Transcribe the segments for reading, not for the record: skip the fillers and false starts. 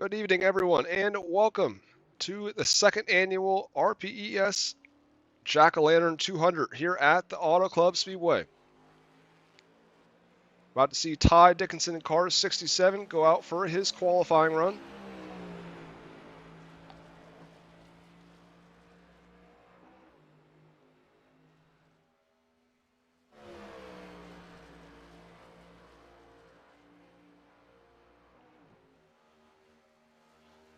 Good evening, everyone, and welcome to the second annual RPES Jack-O-Lantern 200 here at the Auto Club Speedway. About to see Ty Dickinson in car 67 go out for his qualifying run.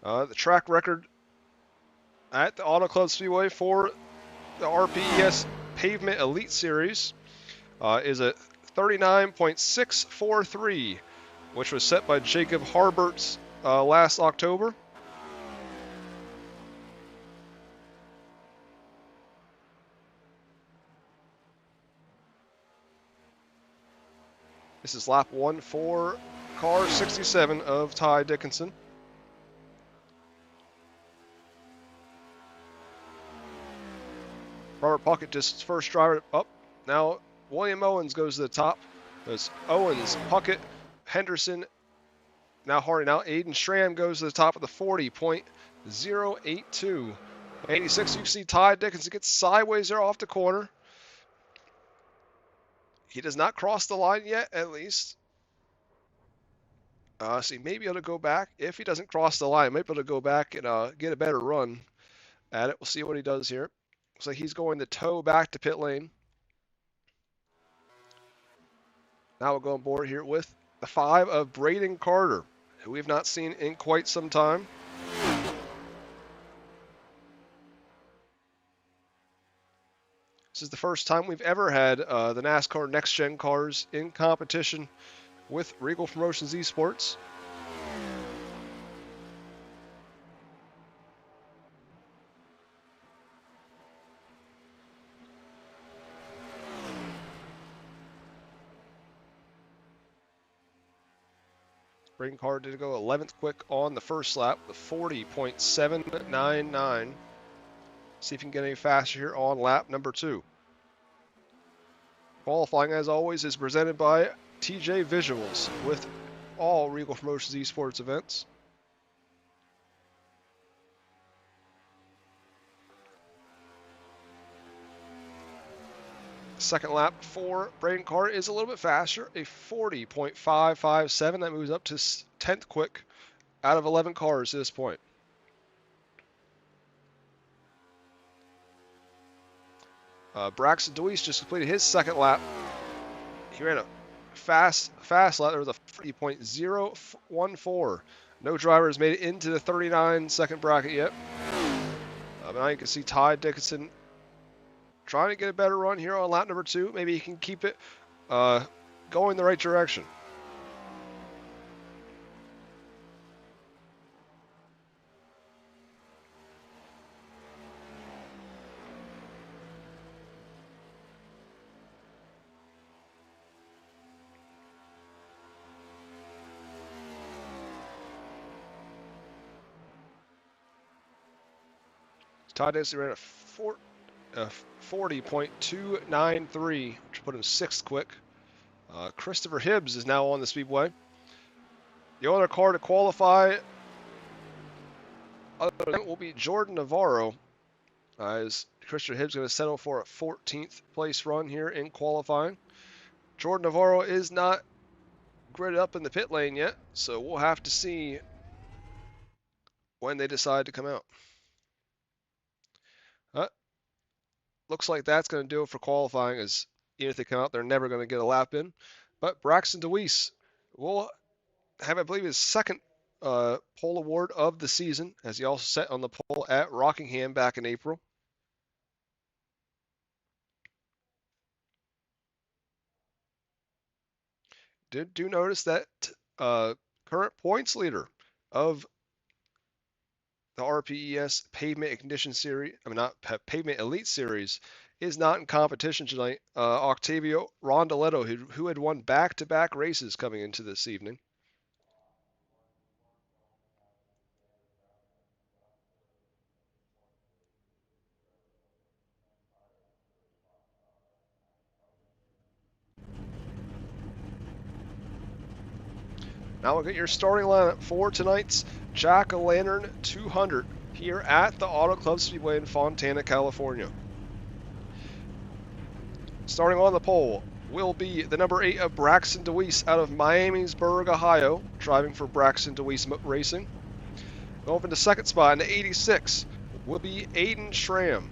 The track record at the Auto Club Speedway for the RPES Pavement Elite Series is a 39.643, which was set by Jacob Harberts last October. This is lap 1 for car 67 of Ty Dickinson. Robert Puckett just first driver up. Now William Owens goes to the top. There's Owens, Puckett, Henderson, now Hardy. Now Aiden Stram goes to the top of the 40.082. 86, you can see Ty Dickinson gets sideways there off the corner. He does not cross the line yet, at least. So he may be able to go back. If he doesn't cross the line, he might be able to go back and get a better run at it. We'll see what he does here. Looks like he's going to tow back to pit lane. Now we'll go on board here with the 5 of Braden Carter, who we've not seen in quite some time. This is the first time we've ever had the NASCAR Next Gen cars in competition with Reigel Promotions Esports. Braden Carter did go 11th quick on the first lap, the 40.799. See if he can get any faster here on lap number 2. Qualifying, as always, is presented by TJ Visuals with all Reigel Promotions Esports events. Second lap for Braden Carter is a little bit faster, a 40.557. That moves up to 10th quick out of 11 cars at this point. Braxton Deweese just completed his second lap. He ran a fast lap. There was a 40.014. No driver has made it into the 39 second bracket yet. Now you can see Ty Dickinson trying to get a better run here on lap number 2. Maybe he can keep it going the right direction. Ty Dickinson ran a 40.293, which put him 6th quick. Christopher Hibbs is now on the speedway. The other car to qualify will be Jordan Navarro, as Christopher Hibbs is going to settle for a 14th place run here in qualifying. Jordan Navarro is not gridded up in the pit lane yet, so we'll have to see when they decide to come out. Looks like that's going to do it for qualifying, as even if they come out, they're never going to get a lap in. But Braxton Deweese will have, I believe, his second pole award of the season, as he also set on the pole at Rockingham back in April. Do notice that current points leader of the RPES Pavement Ignition Series, not Pavement Elite Series, is not in competition tonight. Octavio Rondoletto, who had won back-to-back races coming into this evening. Now we'll get your starting lineup for tonight's Jack-O-Lantern 200 here at the Auto Club Speedway in Fontana, California. Starting on the pole will be the number 8 of Braxton DeWeese out of Miamisburg, Ohio, driving for Braxton DeWeese Racing. Going for the second spot in the 86 will be Aiden Schramm.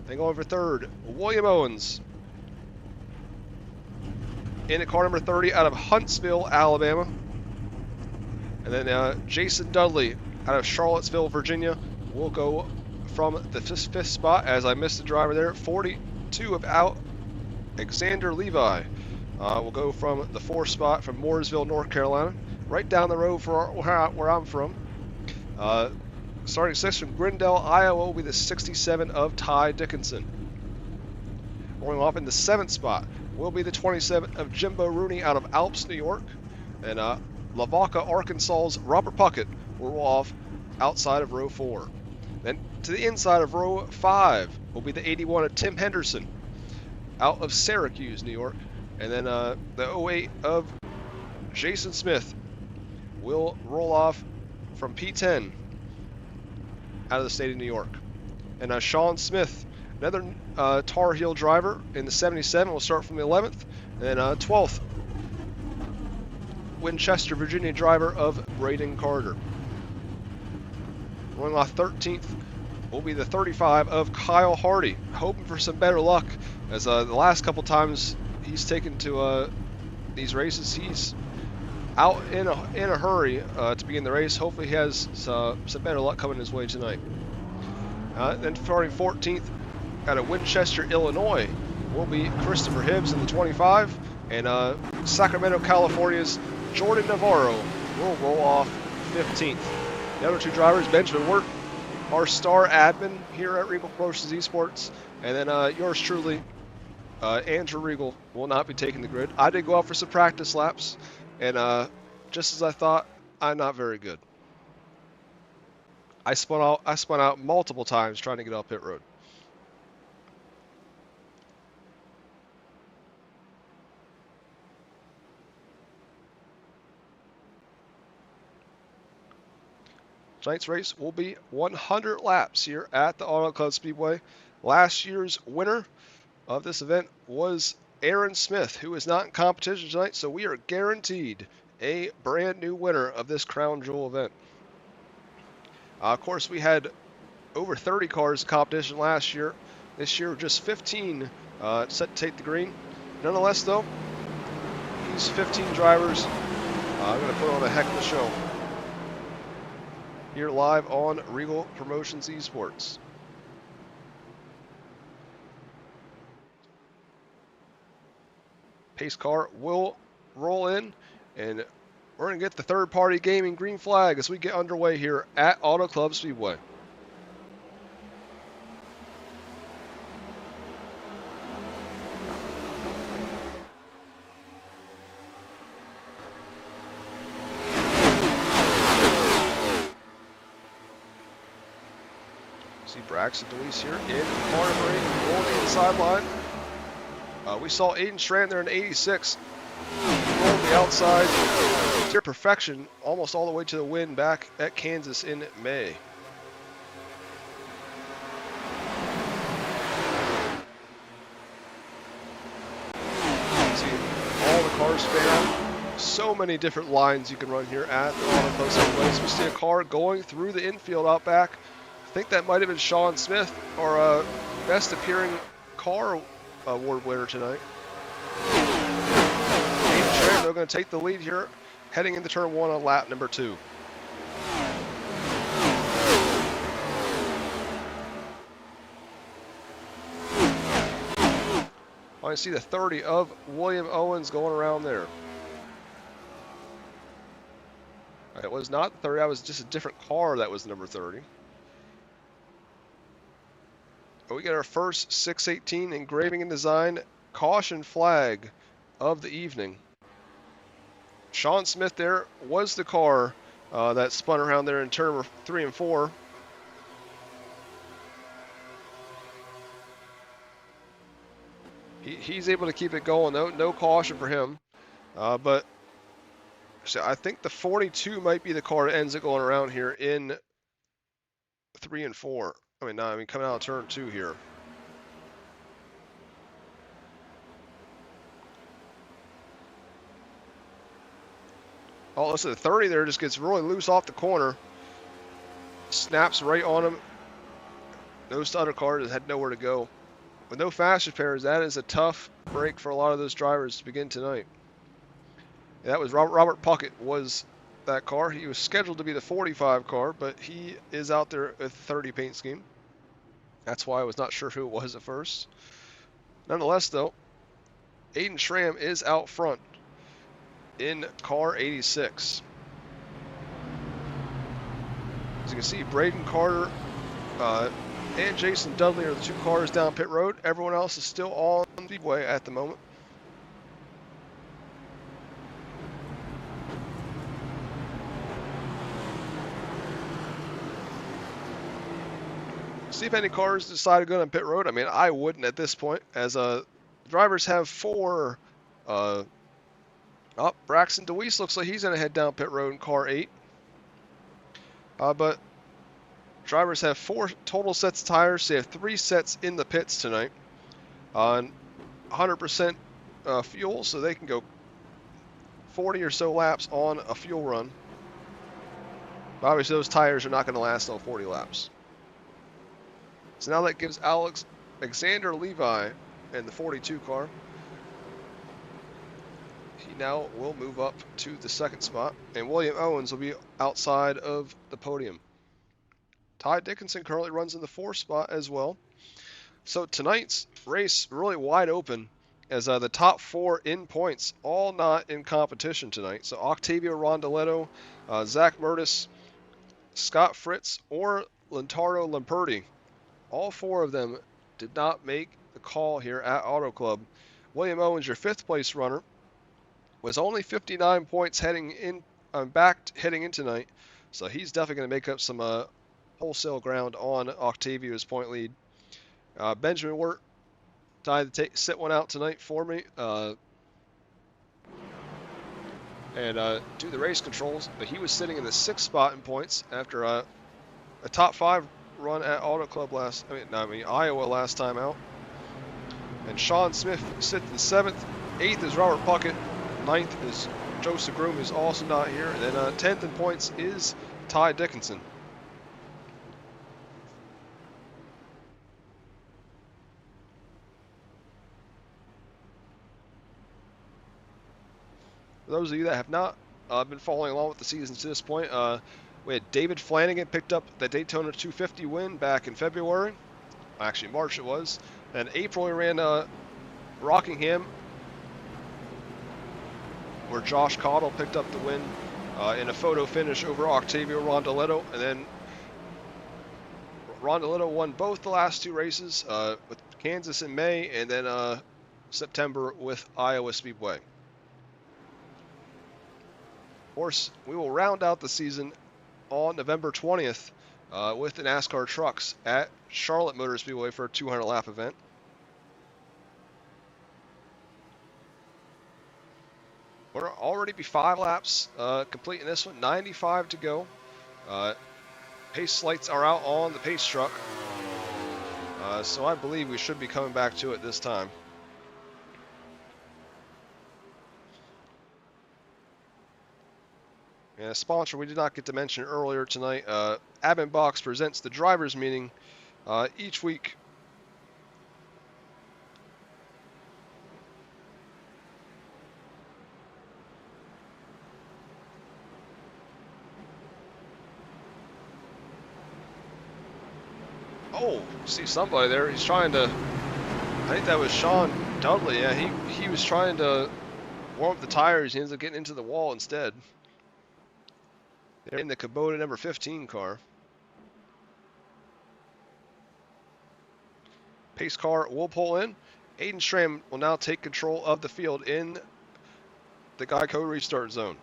And going for third, William Owens. In at car number 30 out of Huntsville, Alabama. And then Jason Dudley out of Charlottesville, Virginia will go from the fifth spot, as I missed the driver there. 42 of Alexander Levi will go from the fourth spot from Mooresville, North Carolina, right down the road for where I'm from. Starting sixth from Grindell, Iowa will be the 67 of Ty Dickinson. Rolling off in the seventh spot will be the 27 of Jimbo Rooney out of Alps, New York. And Lavaca, Arkansas's Robert Puckett will roll off outside of row 4. Then to the inside of row 5 will be the 81 of Tim Henderson out of Syracuse, New York. And then the 08 of Jason Smith will roll off from P10 out of the state of New York. And Sean Smith, another Tar Heel driver in the 77, will start from the 11th. And then 12th, Winchester, Virginia driver of Braden Carter. Rolling off 13th will be the 35 of Kyle Hardy, hoping for some better luck, as the last couple times he's taken to these races, he's out in a hurry to begin the race. Hopefully he has some better luck coming his way tonight. Then starting 14th out of Winchester, Illinois will be Christopher Hibbs in the 25, and Sacramento, California's Jordan Navarro will roll off 15th. The other two drivers, Benjamin Wirt, our star admin here at Regal Promotions Esports, and then yours truly, Andrew Regal, will not be taking the grid. I did go out for some practice laps, and just as I thought, I'm not very good. I spun out multiple times trying to get off pit road. Tonight's race will be 100 laps here at the Auto Club Speedway. Last year's winner of this event was Aaron Smith, who is not in competition tonight, so we are guaranteed a brand new winner of this crown jewel event. Of course, we had over 30 cars in competition last year. This year, just 15 set to take the green. Nonetheless, though, these 15 drivers are going to put on a heck of a show here live on Regal Promotions Esports. Pace car will roll in, and we're going to get the third-party gaming green flag as we get underway here at Auto Club Speedway. See Braxton DeWeese here in car number 8, rolling the inside line. We saw Aiden Strand there in 86. Rolled the outside to perfection, almost all the way to the win back at Kansas in May. See all the cars span out. So many different lines you can run here at the Auto Club Speedway. So we see a car going through the infield out back. I think that might have been Sean Smith, our best appearing car award winner tonight. Aiden Schramm, they're going to take the lead here, heading into turn 1 on lap number 2. I see the 30 of William Owens going around there. It was not 30, that was just a different car that was number 30. But we get our first 618 engraving and design caution flag of the evening. Sean Smith there was the car that spun around there in turn 3 and 4. He's able to keep it going, no caution for him. But So I think the 42 might be the car that ends up going around here in 3 and 4. Coming out of turn 2 here. Oh, listen, the 30 there just gets really loose off the corner. Snaps right on him. Those other cars had nowhere to go. With no fast repairs, that is a tough break for a lot of those drivers to begin tonight. And that was Robert Puckett was that car. He was scheduled to be the 45 car, but he is out there with 30 paint scheme. That's why I was not sure who it was at first. Nonetheless, though, Aiden Schramm is out front in car 86. As you can see, Braden Carter and Jason Dudley are the two cars down pit road. Everyone else is still on the speedway at the moment. See if any cars decide to go on pit road. I mean, I wouldn't at this point, as drivers have 4. Braxton DeWeese looks like he's going to head down pit road in car 8. But drivers have 4 total sets of tires. So they have 3 sets in the pits tonight on 100% fuel, so they can go 40 or so laps on a fuel run. But obviously, those tires are not going to last all 40 laps. So now that gives Alexander Levi in the 42 car. He now will move up to the 2nd spot, and William Owens will be outside of the podium. Ty Dickinson currently runs in the 4th spot as well. So tonight's race really wide open, as the top 4 in points all not in competition tonight. So Octavio Rondoletto, Zach Murtis, Scott Fritz, or Lantaro Lamperti, all 4 of them did not make the call here at Auto Club. William Owens, your 5th place runner, was only 59 points heading in tonight, so he's definitely going to make up some wholesale ground on Octavio's point lead. Benjamin Wirt tried to sit one out tonight for me and do the race controls, but he was sitting in the 6th spot in points after a top 5 run at Auto Club Iowa last time out. And Sean Smith sits in 7th. 8th is Robert Puckett. 9th is Joseph Groom, who's also not here. And then 10th in points is Ty Dickinson. For those of you that have not been following along with the season to this point, we had David Flanagan picked up the Daytona 250 win back in February. Actually, March it was. And April he ran Rockingham, where Josh Cottle picked up the win in a photo finish over Octavio Rondoletto. And then Rondoletto won both the last 2 races with Kansas in May and then September with Iowa Speedway. Of course, we will round out the season on November 20th with the NASCAR trucks at Charlotte Motor Speedway for a 200-lap event. We're already be 5 laps complete in this one, 95 to go. Pace lights are out on the pace truck, so I believe we should be coming back to it this time. And a sponsor we did not get to mention earlier tonight, Admin Box presents the drivers meeting each week. Oh, see somebody there. He's trying to, I think that was Sean Dudley. Yeah, he was trying to warm up the tires. He ends up getting into the wall instead. They're in the Kubota number 15 car. Pace car will pull in. Aiden Schramm will now take control of the field in the 𝐑𝐏𝐄e restart zone.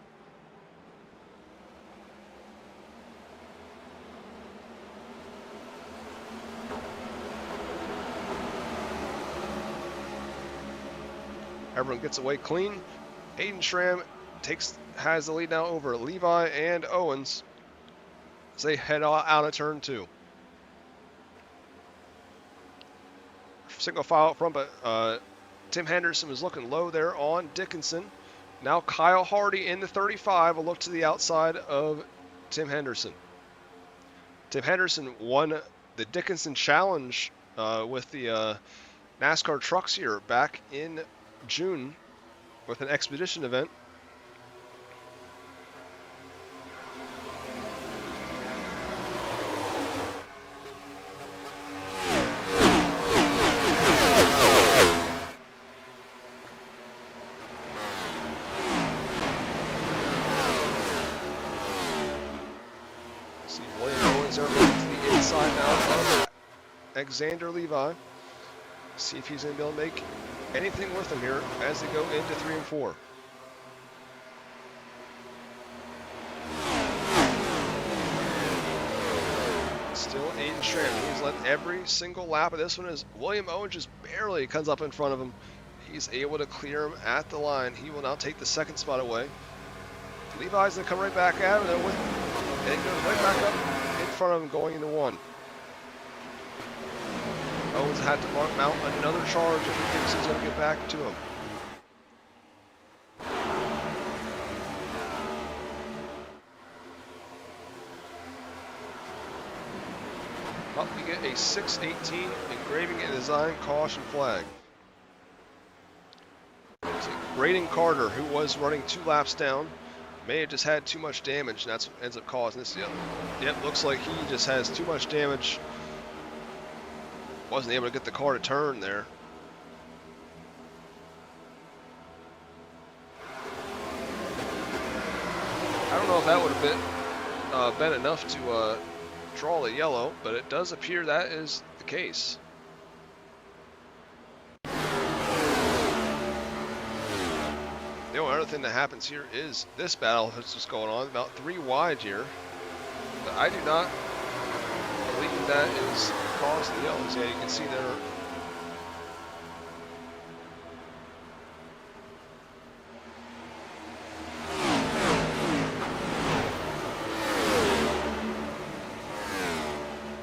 Everyone gets away clean. Aiden Schramm has the lead now over Levi and Owens as they head out of turn 2. Single file up front, but Tim Henderson was looking low there on Dickinson. Now Kyle Hardy in the 35 will look to the outside of Tim Henderson. Tim Henderson won the Dickinson Challenge with the NASCAR trucks here back in June with an expedition event. See William Owens over to the inside now of Alexander Levi. See if he's going to be able to make anything with him here as they go into 3 and 4. Still Aiden Schramm. He's led every single lap of this one as William Owens just barely comes up in front of him. He's able to clear him at the line. He will now take the second spot away. Levi's going to come right back at him, and it goes right back up in front of him going into 1. Owens had to mount another charge if he thinks he's going to get back to him. Up we get a 6:18 engraving and design caution flag. Braden Carter, who was running 2 laps down, may have just had too much damage, and that's what ends up causing this. Yep, looks like he just has too much damage. Wasn't able to get the car to turn there. I don't know if that would have been enough to draw the yellow, but it does appear that is the case. The only other thing that happens here is this battle that's just going on, about 3 wide here. But I do not believe that is the cause of the yellows. Yeah, you can see there.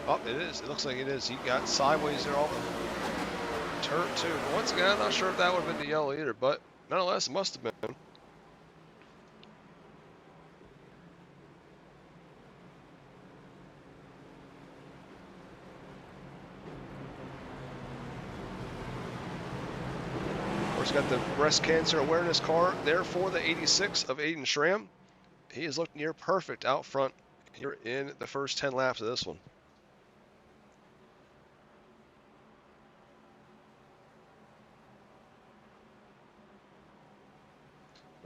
Oh, it is. It looks like it is. He got sideways there all the turn 2. But once again, I'm not sure if that would have been the yellow either, but nonetheless, it must have been. Of course, got the breast cancer awareness car there for the 86 of Aiden Schramm. He has looked near perfect out front here in the first 10 laps of this one.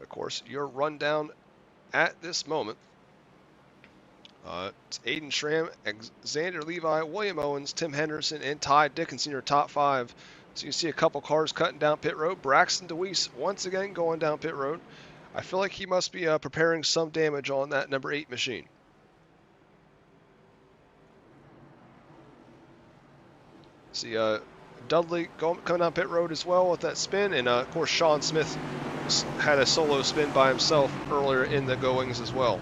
Of course, your rundown at this moment. It's Aiden Schramm, Xander Levi, William Owens, Tim Henderson, and Ty Dickinson, your top 5. So you see a couple cars cutting down pit road. Braxton DeWeese once again going down pit road. I feel like he must be preparing some damage on that number 8 machine. See Dudley coming down pit road as well with that spin, and of course Sean Smith had a solo spin by himself earlier in the goings as well.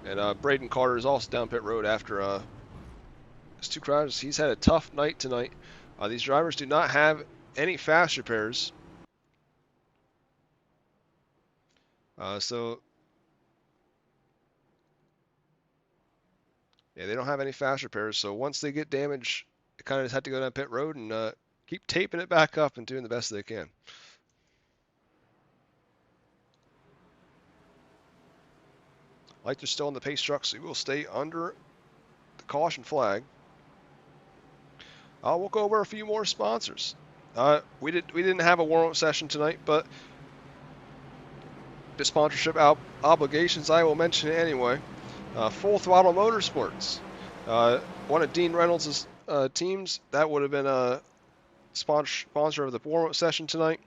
And Braden Carter is also down pit road after his 2 crashes. He's had a tough night tonight. These drivers do not have any fast repairs. So yeah, they don't have any fast repairs. So once they get damage, they kind of just have to go down pit road and keep taping it back up and doing the best they can. Like they're still in the pace truck, so we will stay under the caution flag. We'll go over a few more sponsors. We didn't have a warm-up session tonight, but the sponsorship obligations, I will mention it anyway. Full Throttle Motorsports, one of Dean Reynolds' teams, that would have been a sponsor of the warm-up session tonight.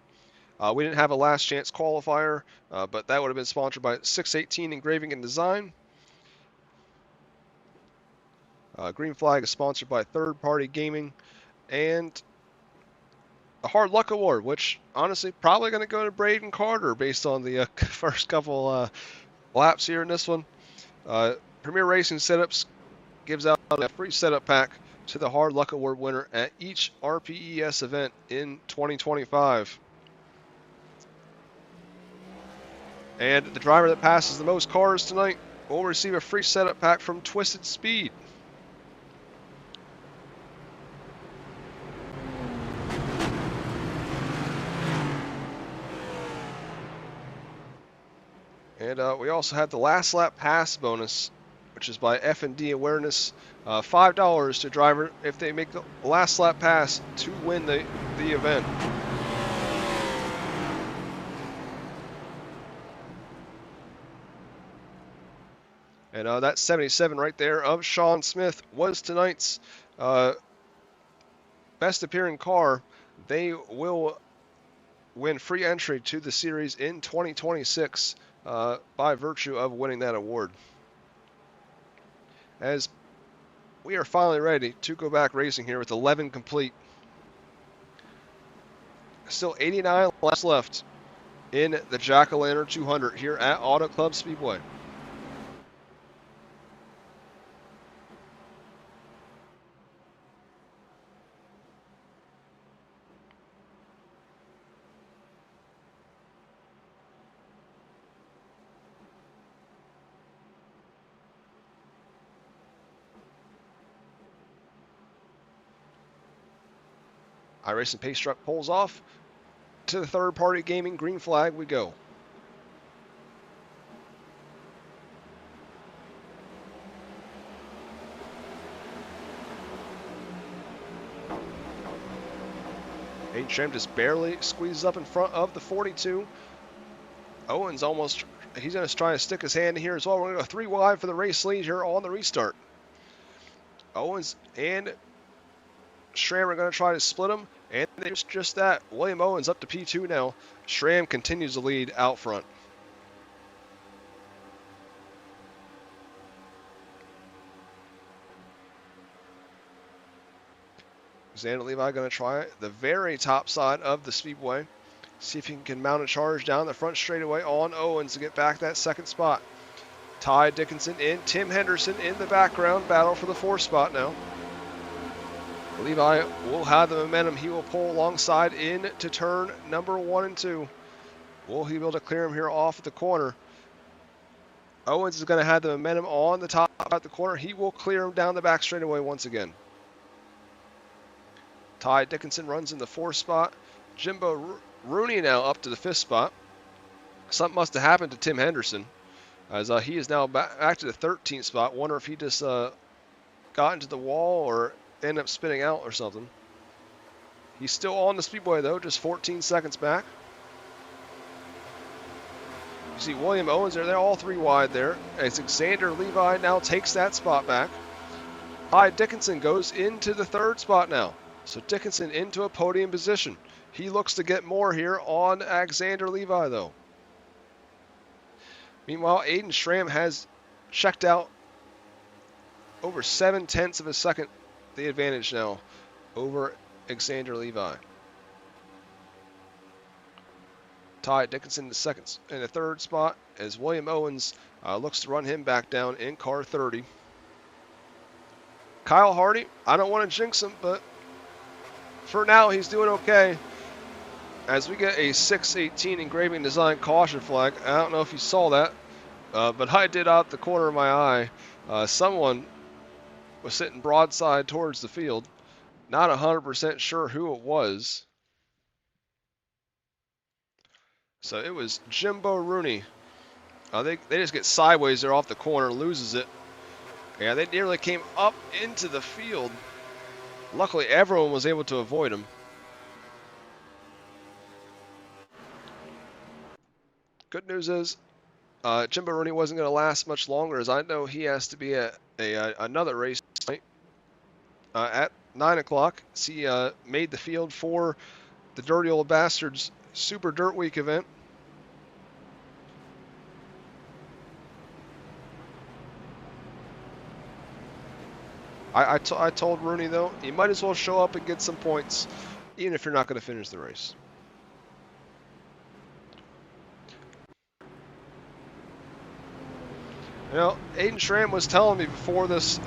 We didn't have a last chance qualifier, but that would have been sponsored by 618 Engraving and Design. Green Flag is sponsored by Third Party Gaming, and the Hard Luck Award, which honestly probably going to go to Braden Carter based on the first couple laps here in this one. Premier Racing Setups gives out a free setup pack to the Hard Luck Award winner at each RPES event in 2025. And the driver that passes the most cars tonight will receive a free setup pack from Twisted Speed. And we also have the last lap pass bonus, which is by F&D Awareness. $5 to driver if they make the last lap pass to win the event. And that 77 right there of Sean Smith was tonight's best appearing car. They will win free entry to the series in 2026 by virtue of winning that award. As we are finally ready to go back racing here with 11 complete. Still 89 laps left in the Jack-O-Lantern 200 here at Auto Club Speedway. iRacing Pace Truck pulls off. To the third-party gaming green flag we go. Hayden Schramm just barely squeezes up in front of the 42. Owens almost, he's going to try to stick his hand in here as well. We're going to go 3 wide for the race lead here on the restart. Owens and Schramm are going to try to split him, and there's just that. William Owens up to P2 now. Schramm continues to lead out front. Xander Levi going to try the very top side of the speedway. See if he can mount a charge down the front straightaway on Owens to get back that second spot. Ty Dickinson in, Tim Henderson in the background. Battle for the 4th spot now. Levi will have the momentum. He will pull alongside in to turn number 1 and 2. Will he be able to clear him here off the corner? Owens is going to have the momentum on the top at the corner. He will clear him down the back straightaway once again. Ty Dickinson runs in the 4th spot. Jimbo Rooney now up to the 5th spot. Something must have happened to Tim Henderson, as he is now back to the 13th spot. Wonder if he just got into the wall or ended up spinning out or something. He's still on the speedway though, just 14 seconds back. You see William Owens there, they're all 3 wide there. As Xander Levi now takes that spot back. Ty Dickinson goes into the 3rd spot now. So Dickinson into a podium position. He looks to get more here on Xander Levi though. Meanwhile, Aiden Schramm has checked out over 7/10 of a second the advantage now over Xander Levi. Ty Dickinson in the 3rd spot as William Owens looks to run him back down in car 30. Kyle Hardy, I don't want to jinx him, but for now he's doing okay. As we get a 618 engraving design caution flag. I don't know if you saw that, but I did out the corner of my eye. Someone was sitting broadside towards the field. Not 100% sure who it was. So it was Jimbo Rooney. They just get sideways there off the corner, loses it. Yeah, they nearly came up into the field. Luckily, everyone was able to avoid him. Good news is Jimbo Rooney wasn't going to last much longer, as I know he has to be at another race tonight at 9 o'clock. He made the field for the Dirty Old Bastards Super Dirt Week event. I told Rooney, though, he might as well show up and get some points. even if you're not going to finish the race. You know, 𝐏𝐿 was telling me before this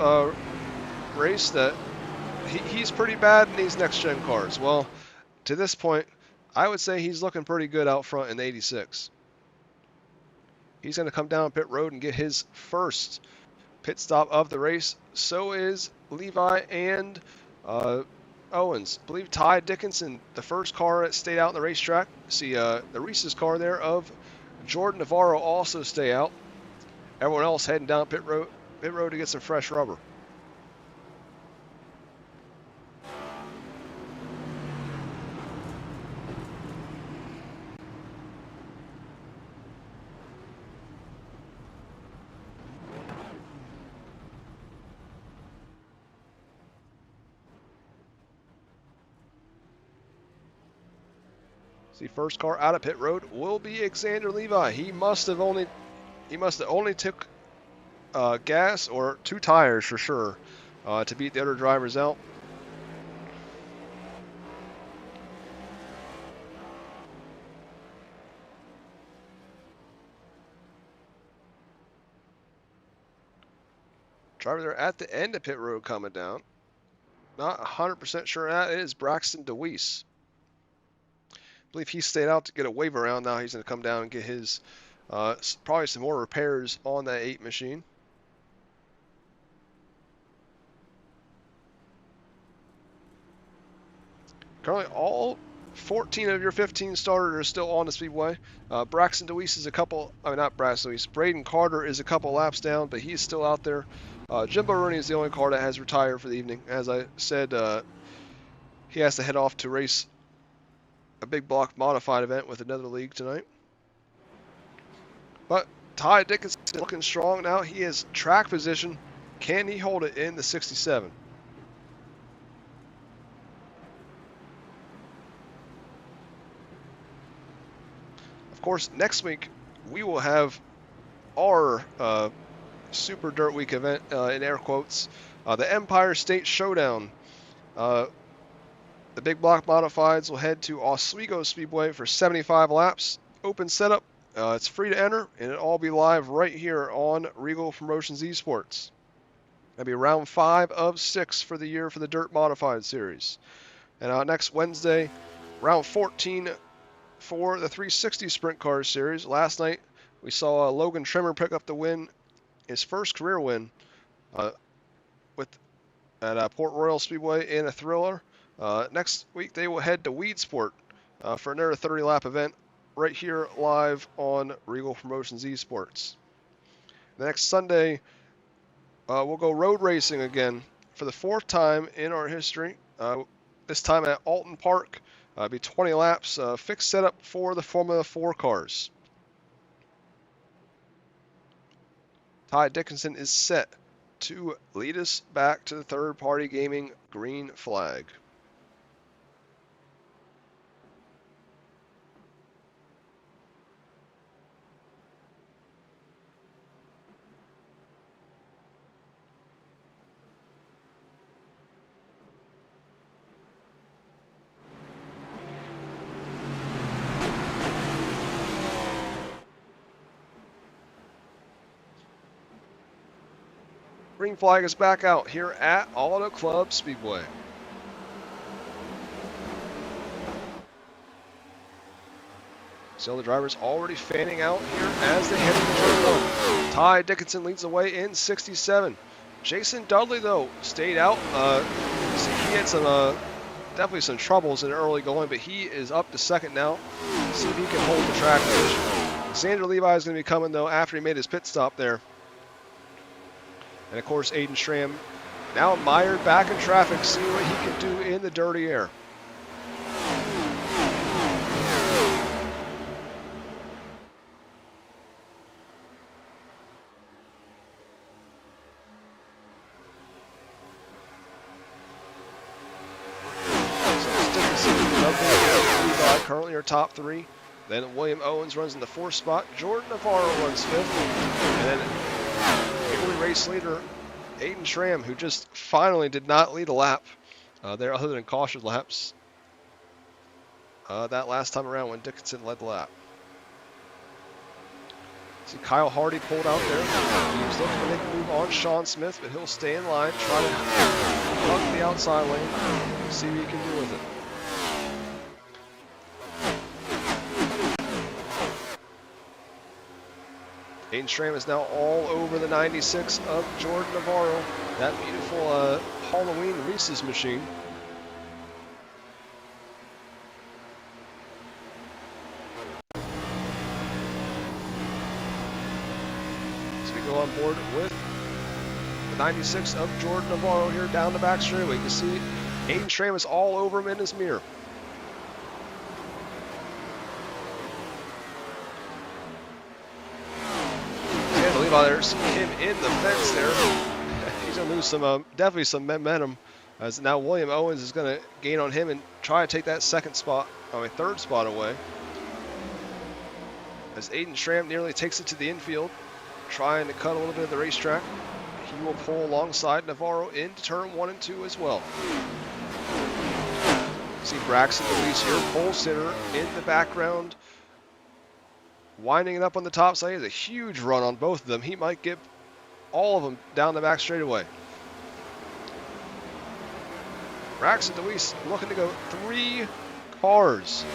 race that he's pretty bad in these next-gen cars. Well, to this point, I would say he's looking pretty good out front in the 86. He's going to come down pit road and get his first pit stop of the race. So is Levi and Owens. I believe Ty Dickinson, the first car that stayed out in the racetrack. See the Reese's car there of Jordan Navarro also stay out. Everyone else heading down pit road to get some fresh rubber. See, first car out of pit road will be Xander Levi. He must have only took gas or 2 tires for sure to beat the other drivers out. Driver there at the end of pit road coming down. Not 100% sure that is Braxton DeWeese. I believe he stayed out to get a wave around. Now he's going to come down and get his probably some more repairs on that 8 machine. Currently, all 14 of your 15 starters are still on the speedway. Braxton DeWeese is not Braxton DeWeese. Braden Carter is a couple laps down, but he's still out there. Jimbo Rooney is the only car that has retired for the evening. As I said, he has to head off to race a big block modified event with another league tonight. But Ty Dickinson looking strong now. He is track position. Can he hold it in the 67? Of course, next week we will have our Super Dirt Week event, in air quotes, the Empire State Showdown. The big block modifieds will head to Oswego Speedway for 75 laps. Open setup. It's free to enter, and it'll all be live right here on Regal Promotions Esports. That'll be round 5 of 6 for the year for the Dirt Modified Series. And next Wednesday, round 14 for the 360 Sprint Cars Series. Last night, we saw Logan Trimmer pick up the win, his first career win, at Port Royal Speedway in a thriller. Next week, they will head to Weedsport for another 30-lap event right here live on Regal Promotions Esports. The next Sunday, we'll go road racing again for the 4th time in our history, this time at Alton Park. It'll be 20 laps, fixed setup for the Formula 4 cars. Ty Dickinson is set to lead us back to the third-party gaming green flag. Green flag is back out here at Auto Club Speedway. So the drivers already fanning out here as they head into turn 1. Ty Dickinson leads the way in 67. Jason Dudley, though, stayed out. He had some definitely some troubles in early going, but he is up to second now. See if he can hold the track edge. Xander Levi is going to be coming, though, after he made his pit stop there. And, of course, 𝐏𝐿 now mired back in traffic, seeing what he can do in the dirty air. Currently our top 3. Then William Owens runs in the 4th spot. Jordan Navarro runs 5th. And then race leader 𝐏𝐿, who just finally did not lead a lap there other than caution laps. that last time around when Dickinson led the lap. See Kyle Hardy pulled out there. He's looking to make a move on Sean Smith, but he'll stay in line, try to hug the outside lane, see what he can do with it. 𝐏𝐻𝐻 is now all over the 96 of Jordan Navarro, that beautiful Halloween Reese's machine. Go on board with the 96 of Jordan Navarro here down the back straightaway. You can see 𝐏𝐻𝐻 is all over him in his mirror. And Levi there, see him in the fence there. He's going to lose some, definitely some momentum, as now William Owens is going to gain on him and try to take that third spot away. As 𝐏𝐻𝐻 nearly takes it to the infield, trying to cut a little bit of the racetrack. He will pull alongside Navarro into turn 1 and 2 as well. See Braxton DeWeese here, pole sitter in the background, winding it up on the top side. He has a huge run on both of them. He might get all of them down the back straightaway. Braxton DeWeese looking to go 3 cars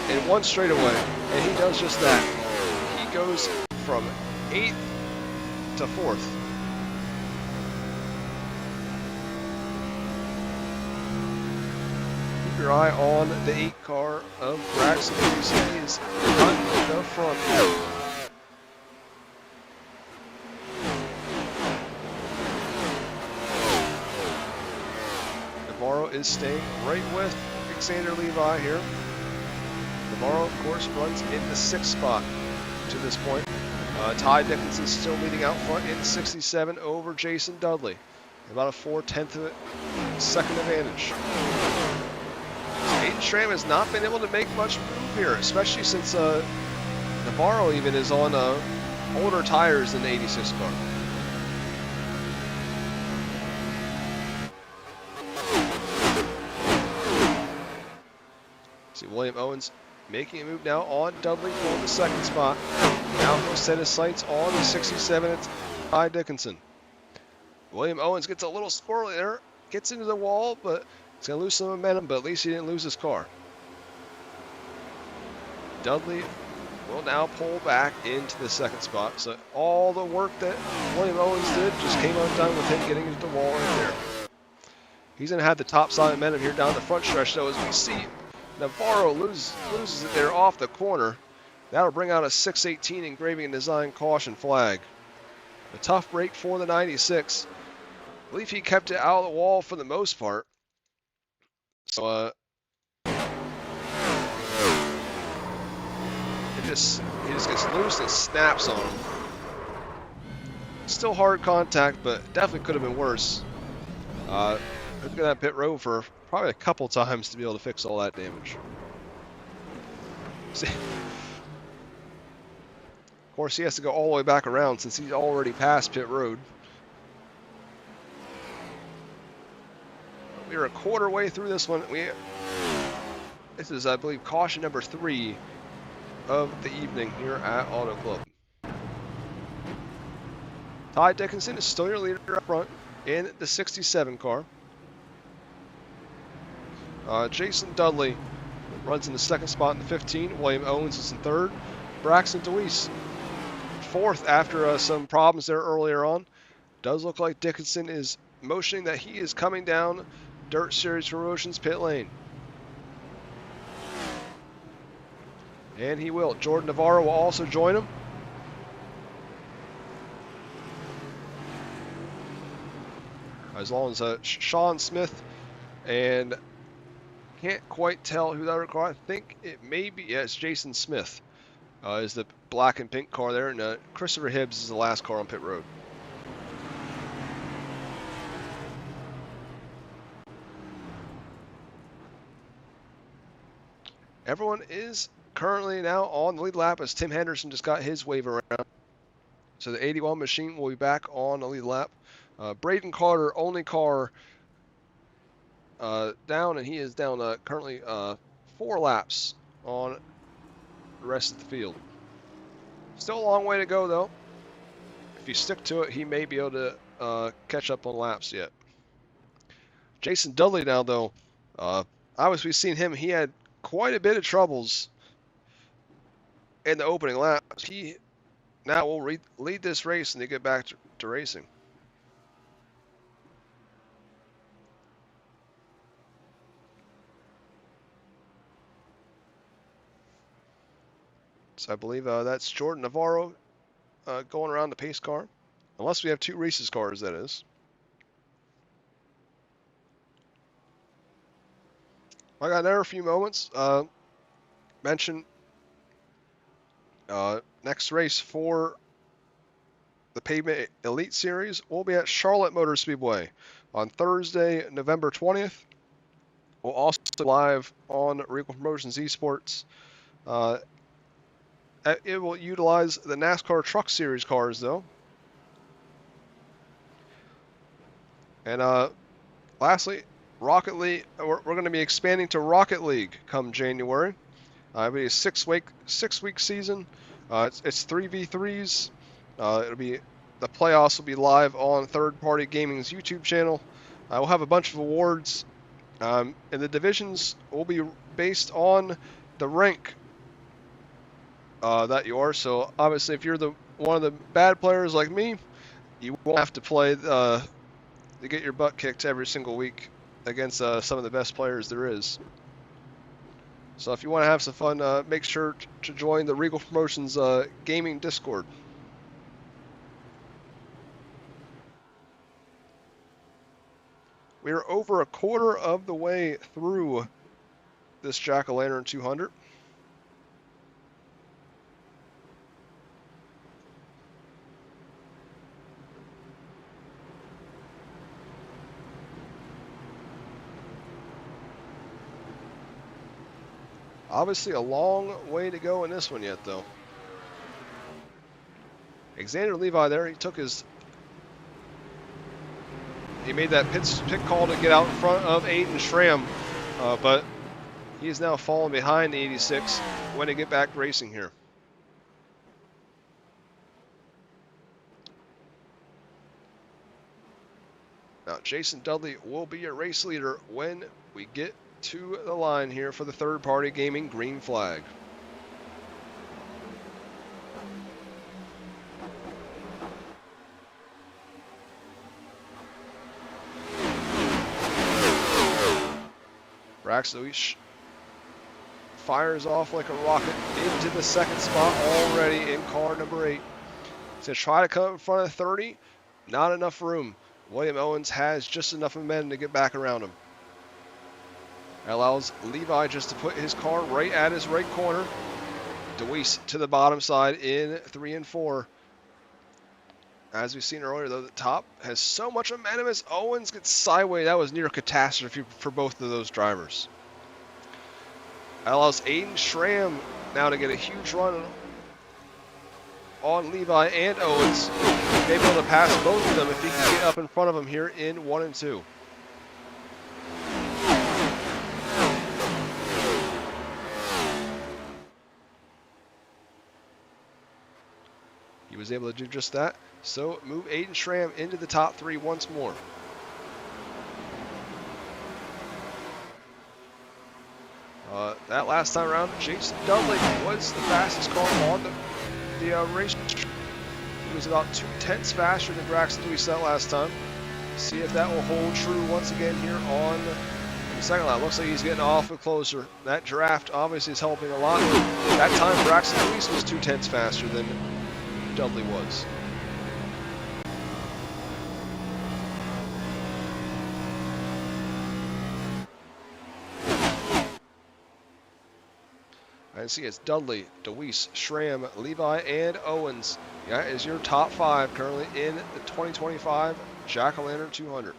in one straightaway, and he does just that. He goes from 8th to 4th. Keep your eye on the 8 car of Braxton. He is on the front. Navarro is staying right with Alexander Levi here. Navarro, of course, runs in the 6th spot to this point. Ty Dickinson still leading out front in 67 over Jason Dudley. About a 4/10 of a second advantage. 𝐏𝐻𝐻 has not been able to make much move here, especially since Navarro even is on older tires than the 86 car. See William Owens making a move now on Dudley for the 2nd spot. Now he'll set his sights on the 67 at Ty Dickinson. William Owens gets a little squirrely there, gets into the wall, but he's going to lose some momentum, but at least he didn't lose his car. Dudley will now pull back into the 2nd spot. So all the work that William Owens did just came undone with him getting into the wall right there. He's going to have the top side momentum here down the front stretch, though, as we see Navarro loses it there off the corner. That'll bring out a 618 engraving and design caution flag. A tough break for the 96. I believe he kept it out of the wall for the most part. So he just gets loose and snaps on him. Still hard contact, but definitely could have been worse. Look at that pit road for probably a couple times to be able to fix all that damage. See, of course, he has to go all the way back around since he's already past pit road. We are a quarter way through this one. This is, I believe, caution number 3 of the evening here at Auto Club. Ty Dickinson is still your leader up front in the 67 car. Jason Dudley runs in the 2nd spot in the 15. William Owens is in 3rd. Braxton DeWeese 4th after some problems there earlier on. Does look like Dickinson is motioning that he is coming down Dirt Series Promotions pit lane. And he will. Jordan Navarro will also join him. As long as Sean Smith and can't quite tell who the other car. I think it may be, yeah, it's Jason Smith is the black and pink car there, and Christopher Hibbs is the last car on pit road. Everyone is currently now on the lead lap as Tim Henderson just got his wave around. So the 81 machine will be back on the lead lap. Braden Carter, only car down, and he is down currently 4 laps on the rest of the field. Still a long way to go, though. If you stick to it, he may be able to catch up on laps yet. Jason Dudley now, though, obviously we've seen him. He had quite a bit of troubles in the opening laps. He now will lead this race and they get back to racing. So I believe that's Jordan Navarro going around the pace car. Unless we have 2 Reese's cars, that is. I got there a few moments. Mention next race for the Pavement Elite Series will be at Charlotte Motor Speedway on Thursday, November 20th. We'll also be live on Reigel Promotions Esports. It will utilize the NASCAR Truck Series cars, though. And lastly, Rocket League. We're going to be expanding to Rocket League come January. It'll be a 6-week season. It's 3v3s. It'll be the playoffs will be live on Third Party Gaming's YouTube channel. We'll have a bunch of awards, and the divisions will be based on the rank that you are. So obviously, if you're one of the bad players like me, you won't have to play to get your butt kicked every single week against some of the best players there is. So if you want to have some fun, make sure to join the Reigel Promotions gaming Discord. We are over a quarter of the way through this Jack-O-Lantern 200. Obviously a long way to go in this one yet, though. Xander Levi there, he made that pit call to get out in front of Aiden Schramm, but he is now falling behind the 86 when they get back racing here. Now Jason Dudley will be your race leader when we get to the line here for the Third Party Gaming green flag. Braxton fires off like a rocket into the second spot already in car number 8. To try to come up in front of 30, not enough room. William Owens has just enough momentum to get back around him. That allows Levi just to put his car right at his right corner. DeWeese to the bottom side in 3 and 4. As we've seen earlier, though, the top has so much momentum as Owens gets sideways. That was near a catastrophe for both of those drivers. That allows Aiden Schramm now to get a huge run on Levi and Owens. Maybe able to pass both of them if he can get up in front of them here in 1 and 2. He was able to do just that. So move Aiden Schramm into the top 3 once more. That last time around, Jason Dudley was the fastest car on the race. He was about 2/10 faster than Braxton DeWeese that last time. See if that will hold true once again here on the second lap. Looks like he's getting awful closer. That draft obviously is helping a lot. That time, Braxton DeWeese was 2/10 faster than Dudley was. I see it's Dudley, DeWeese, Schramm, Levi, and Owens. That is your top 5 currently in the 2025 Jack-O-Lantern 200.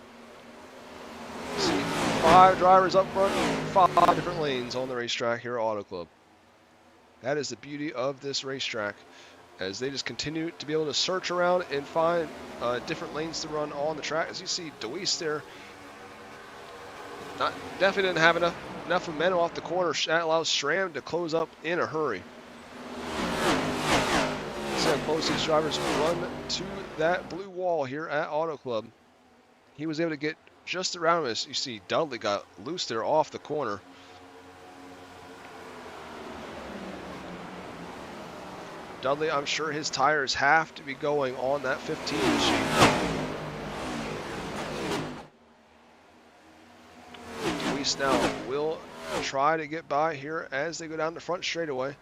See 5 drivers up front, 5 different lanes on the racetrack here at Auto Club. That is the beauty of this racetrack, as they just continue to be able to search around and find different lanes to run on the track. As you see DeWeese there Definitely didn't have enough momentum off the corner. That allows SRAM to close up in a hurry. See how close these drivers run to that blue wall here at Auto Club. He was able to get just around us. You see Dudley got loose there off the corner. Dudley, I'm sure his tires have to be going on that 15 machine. Deweese now will try to get by here as they go down the front straightaway.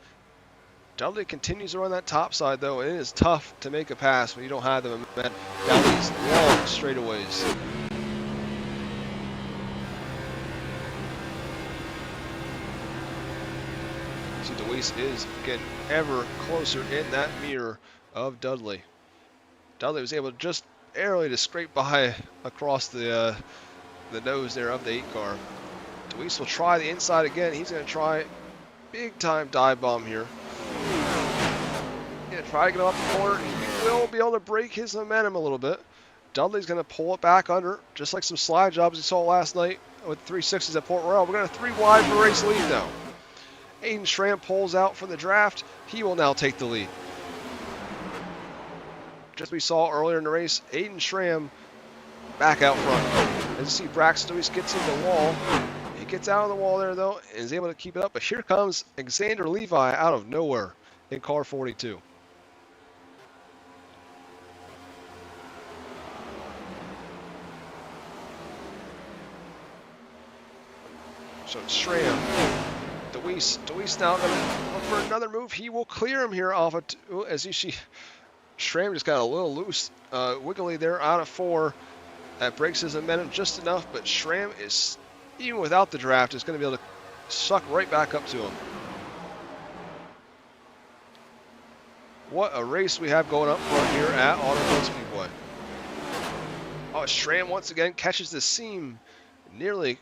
Dudley continues to run that top side though, and it is tough to make a pass when you don't have the momentum down these long straightaways. See, Deweese is getting ever closer in that mirror of Dudley. Dudley was able to just barely to scrape by across the nose there of the 8 car. Deweese will try the inside again. He's going to try big time dive bomb here. Going to try to get off the corner. He will be able to break his momentum a little bit. Dudley's going to pull it back under, just like some slide jobs we saw last night with 360s at Port Royal. We're going to 3 wide for race lead now. 𝐏𝐮 pulls out from the draft. He will now take the lead. Just we saw earlier in the race, 𝐏𝐮 back out front. As you see, Braxton Deweese gets in the wall. He gets out of the wall there, though, and is able to keep it up. But here comes Alexander Levi out of nowhere in car 42. So SRAM, Deweese now going to look for another move. He will clear him here off of, as you see, SRAM just got a little loose, wiggly there out of 4. That breaks his momentum just enough, but SRAM is, even without the draft, is going to be able to suck right back up to him. What a race we have going up front here at Auto Club Speedway. Oh, SRAM once again catches the seam. Nearly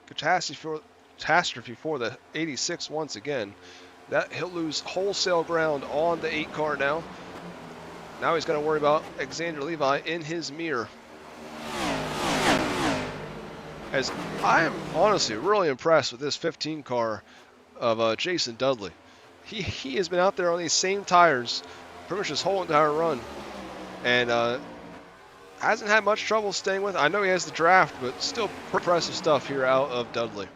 catastrophe for the 86 once again. That he'll lose wholesale ground on the 8 car now. Now he's going to worry about Alexander Levi in his mirror. As I am honestly really impressed with this 15 car of Jason Dudley. He has been out there on these same tires pretty much his whole entire run, and hasn't had much trouble staying with. I know he has the draft, but still impressive stuff here out of Dudley.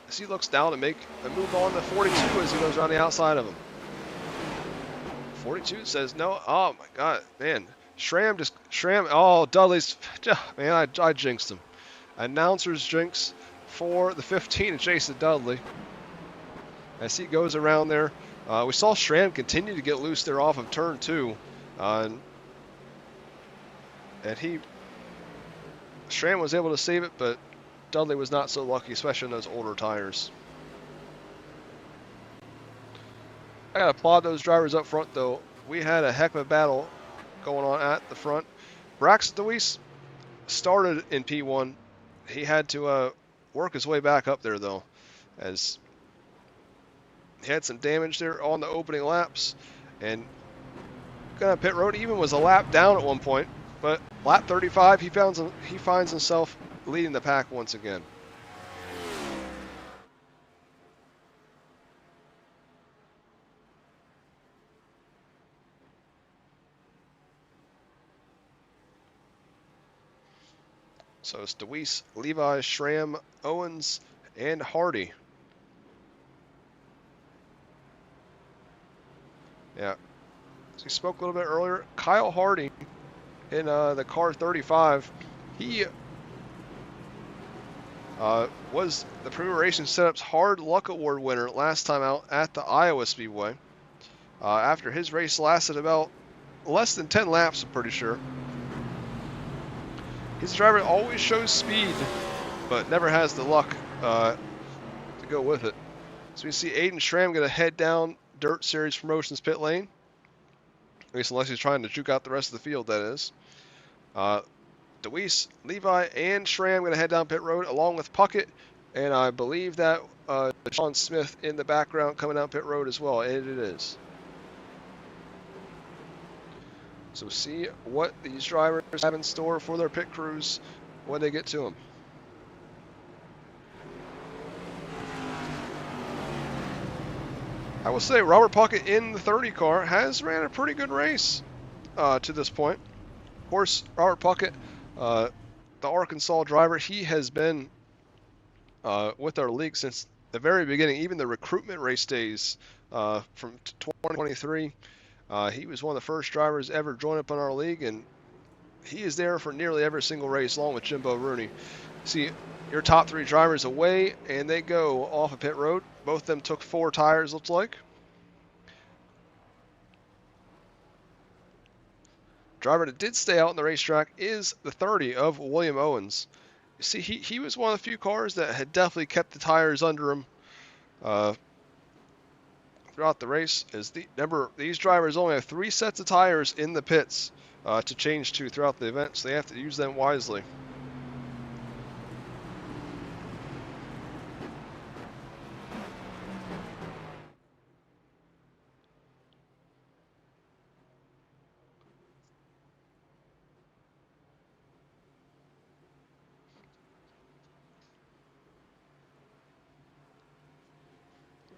As he looks down to make a move on the 42 as he goes around the outside of him. 42 says no. Oh my God, man. SRAM. Oh, Dudley's. Man, I jinxed him. Announcer's jinx for the 15 of Jason Dudley. As he goes around there. We saw SRAM continue to get loose there off of turn 2. And SRAM was able to save it, but Dudley was not so lucky, especially on those older tires. I gotta applaud those drivers up front, though. We had a heck of a battle going on at the front. Braxton Deweese started in P1. He had to work his way back up there, though, as he had some damage there on the opening laps, and kind of pit road. Even was a lap down at one point, but lap 35, he finds himself leading the pack once again. So it's Deweese, Levi, SRAM, Owens, and Hardy. Yeah. As we spoke a little bit earlier, Kyle Hardy in the car 35, he was the Premier Racing Setup's Hard Luck Award winner last time out at the Iowa Speedway. After his race lasted about less than 10 laps, I'm pretty sure. His driver always shows speed, but never has the luck to go with it. So we see 𝐏𝐮 going to head down Dirt Series Promotions pit lane. At least unless he's trying to juke out the rest of the field, that is. Deweese, Levi, and SRAM going to head down pit road along with Puckett, and I believe that John Smith in the background coming down pit road as well, and it is. So see what these drivers have in store for their pit crews when they get to them. I will say Robert Puckett in the 30 car has ran a pretty good race to this point. Of course, Robert Puckett, the Arkansas driver, he has been with our league since the very beginning, even the recruitment race days from 2023. He was one of the first drivers ever joined up on our league, and he is there for nearly every single race, along with Jimbo Rooney. See, your top 3 drivers away, and they go off of pit road. Both of them took 4 tires, looks like. Driver that did stay out on the racetrack is the 30 of William Owens. You see, he was one of the few cars that had definitely kept the tires under him throughout the race. Remember, these drivers only have 3 sets of tires in the pits to change to throughout the event, so they have to use them wisely.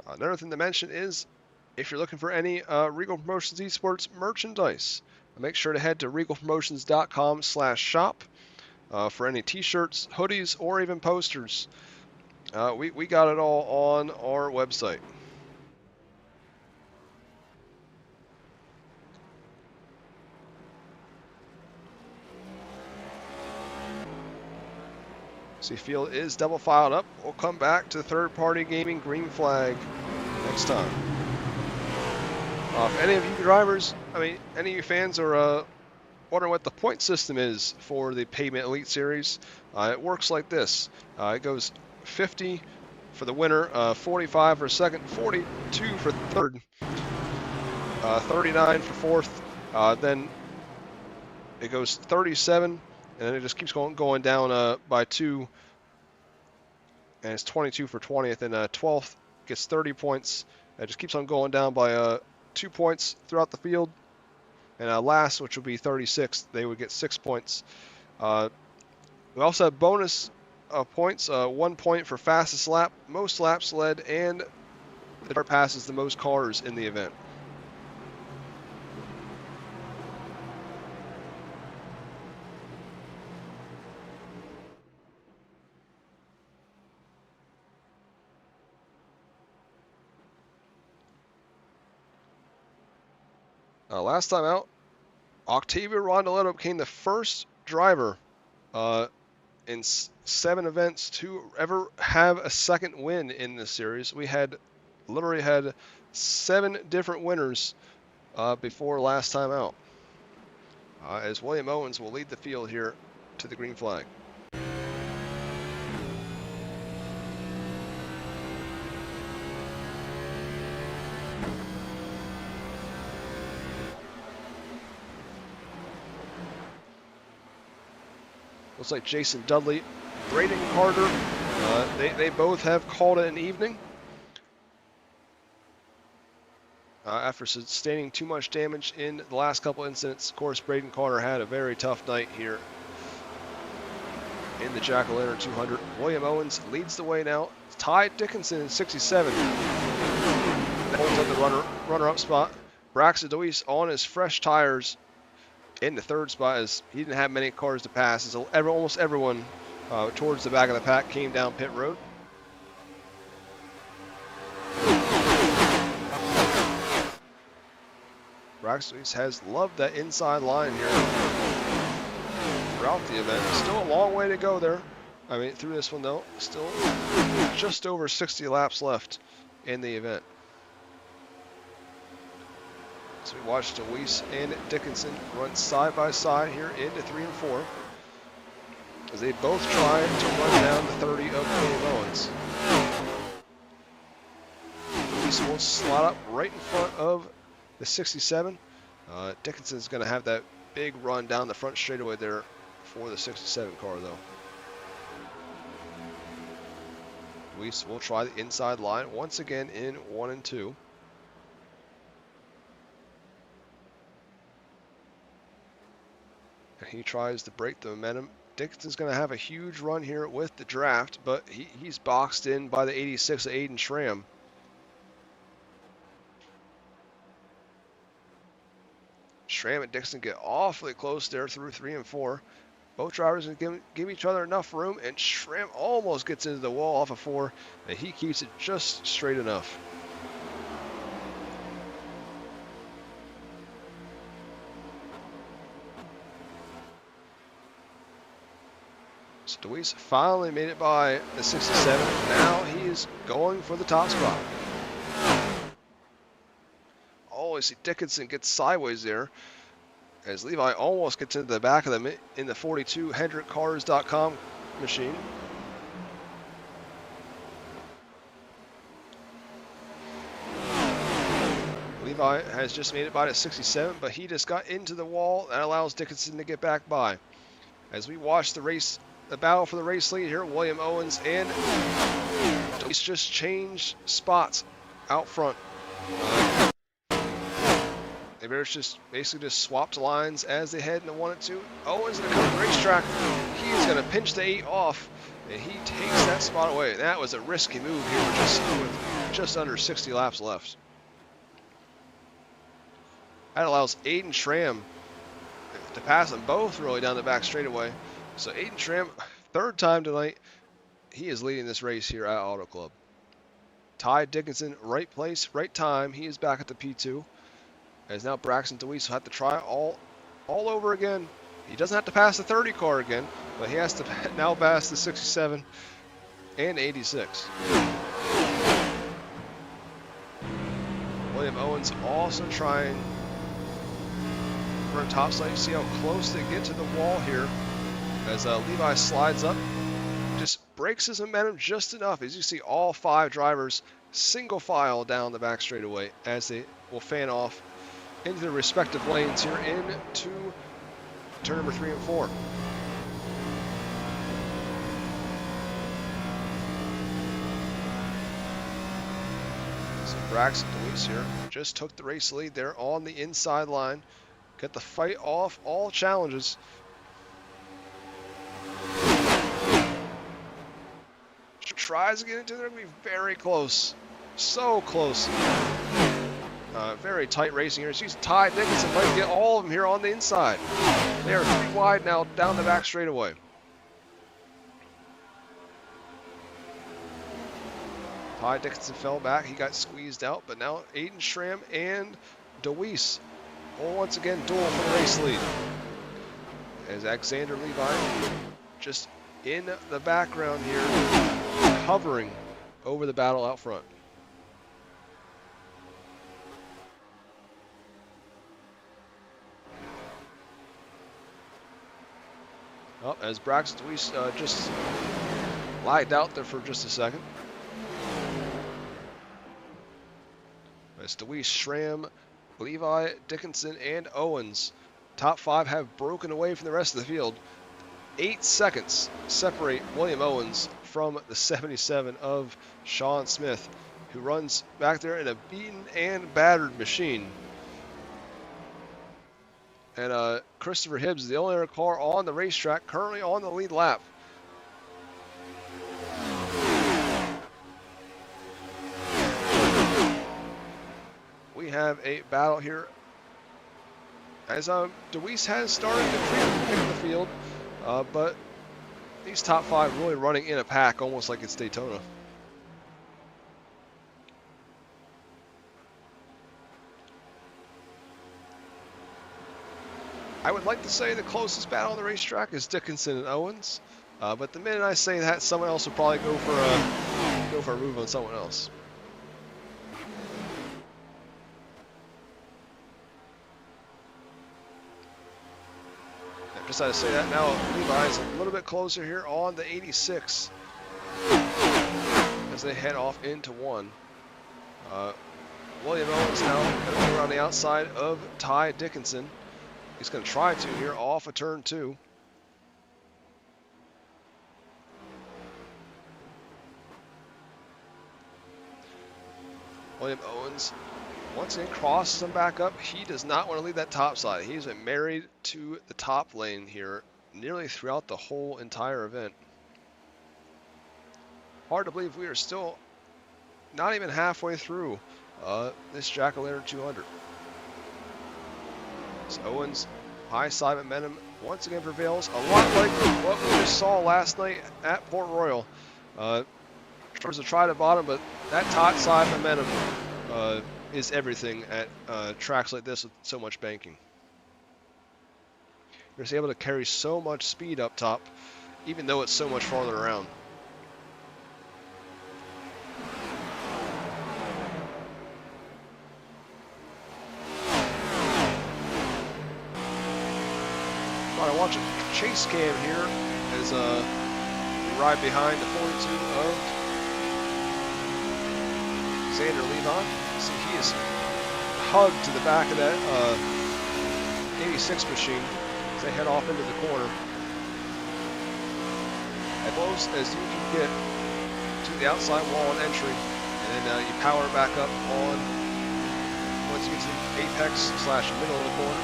Another thing to mention is, if you're looking for any Reigel Promotions Esports merchandise, make sure to head to regalpromotions.com/shop for any t-shirts, hoodies, or even posters. We got it all on our website. See, field is double filed up. We'll come back to third-party gaming green flag next time. If any of you drivers, any of you fans are wondering what the point system is for the Pavement Elite Series, it works like this. It goes 50 for the winner, 45 for second, 42 for third, 39 for fourth, then it goes 37, and then it just keeps going down by 2, and it's 22 for 20th, and 12th gets 30 points. It just keeps on going down by 2 points throughout the field, and last, which will be 36th, they would get 6 points. We also have bonus points, 1 point for fastest lap, most laps led, and the car passes the most cars in the event. Last time out, Octavio Rondoletto became the first driver in 7 events to ever have a second win in this series. We literally had 7 different winners before last time out. As William Owens will lead the field here to the green flag. Looks like Jason Dudley, Braden Carter, they both have called it an evening. After sustaining too much damage in the last couple incidents, of course, Braden Carter had a very tough night here in the Jack-O-Lantern 200. William Owens leads the way now. Ty Dickinson in 67. That holds up the runner-up spot. Braxton Deweese on his fresh tires in the 3rd spot, as he didn't have many cars to pass, as almost everyone towards the back of the pack came down pit road. Braxton has loved that inside line here throughout the event. Still a long way to go there. Through this one though, still just over 60 laps left in the event. So we watched Deweese and Dickinson run side by side here into 3 and 4, as they both try to run down the 30 of William Owens. Deweese will slot up right in front of the 67. Dickinson's going to have that big run down the front straightaway there for the 67 car though. Deweese will try the inside line once again in 1 and 2. He tries to break the momentum. Dickinson's going to have a huge run here with the draft, but he's boxed in by the 86 of Aiden Schramm. Schramm and Dixon get awfully close there through 3 and 4. Both drivers give each other enough room, and Schramm almost gets into the wall off of 4, and he keeps it just straight enough. So DeWeese finally made it by the 67. Now he is going for the top spot. Oh, I see Dickinson gets sideways there, as Levi almost gets into the back of them in the 42 𝐏𝐸𝐳.com machine. Levi has just made it by to 67, but he just got into the wall. That allows Dickinson to get back by. As we watch the battle for the race lead here, William Owens and DeWeese just changed spots out front. They basically just swapped lines as they head into 1 and 2. Owens going to come to the racetrack. He is going to pinch the 8 off, and he takes that spot away. That was a risky move here with just under 60 laps left. That allows Aiden Schramm to pass them both really down the back straightaway. So Aiden Schramm, 3rd time tonight, he is leading this race here at Auto Club. Ty Dickinson, right place, right time. He is back at the P2. As now Braxton DeWeese will have to try all over again. He doesn't have to pass the 30 car again, but he has to now pass the 67 and 86. William Owens also trying for a top slide. You see how close they get to the wall here as Levi slides up. Just breaks his momentum just enough. As you see, all 5 drivers single file down the back straightaway as they will fan off into their respective lanes here into turn number 3 and 4. So Braxton DeWeese here just took the race lead there on the inside line. Get the fight off all challenges. Tries to get into there, going to be very close. So close. Very tight racing here. She's Ty Dickinson trying to get all of them here on the inside. They are 3 wide now down the back straightaway. Ty Dickinson fell back. He got squeezed out, but now Aiden Schramm and DeWeese will once again duel for the race lead. As Alexander Levi just in the background here, hovering over the battle out front. Oh, as Braxton DeWeese just lagged out there for just a second. As DeWeese, Schramm, Levi, Dickinson, and Owens, top 5 have broken away from the rest of the field. 8 seconds separate William Owens from the 77 of Sean Smith, who runs back there in a beaten and battered machine. And Christopher Hibbs is the only other car on the racetrack currently on the lead lap. We have a battle here as DeWeese has started to pick the field, but these top 5 really running in a pack, almost like it's Daytona. I would like to say the closest battle on the racetrack is Dickinson and Owens, but the minute I say that, someone else will probably go for a move on someone else. Just had to say that now. Levi's a little bit closer here on the 86 as they head off into 1. William Owens now going to go around the outside of Ty Dickinson. He's going to try to here off of turn 2. William Owens once again crosses him back up. He does not want to leave that top side. He's been married to the top lane here nearly throughout the whole entire event. Hard to believe we are still not even halfway through this Jack-O-Lantern 200. So Owens, high side momentum once again prevails. A lot like what we just saw last night at Port Royal. There's a try to bottom, but that top side momentum is everything at tracks like this with so much banking. You're just able to carry so much speed up top, even though it's so much farther around. I watch a chase cam here as we ride behind the 42 of Xander Levi. See, he is hugged to the back of that 86 machine as they head off into the corner. As close as you can get to the outside wall and entry, and then you power back up on once you get to the apex / middle of the corner.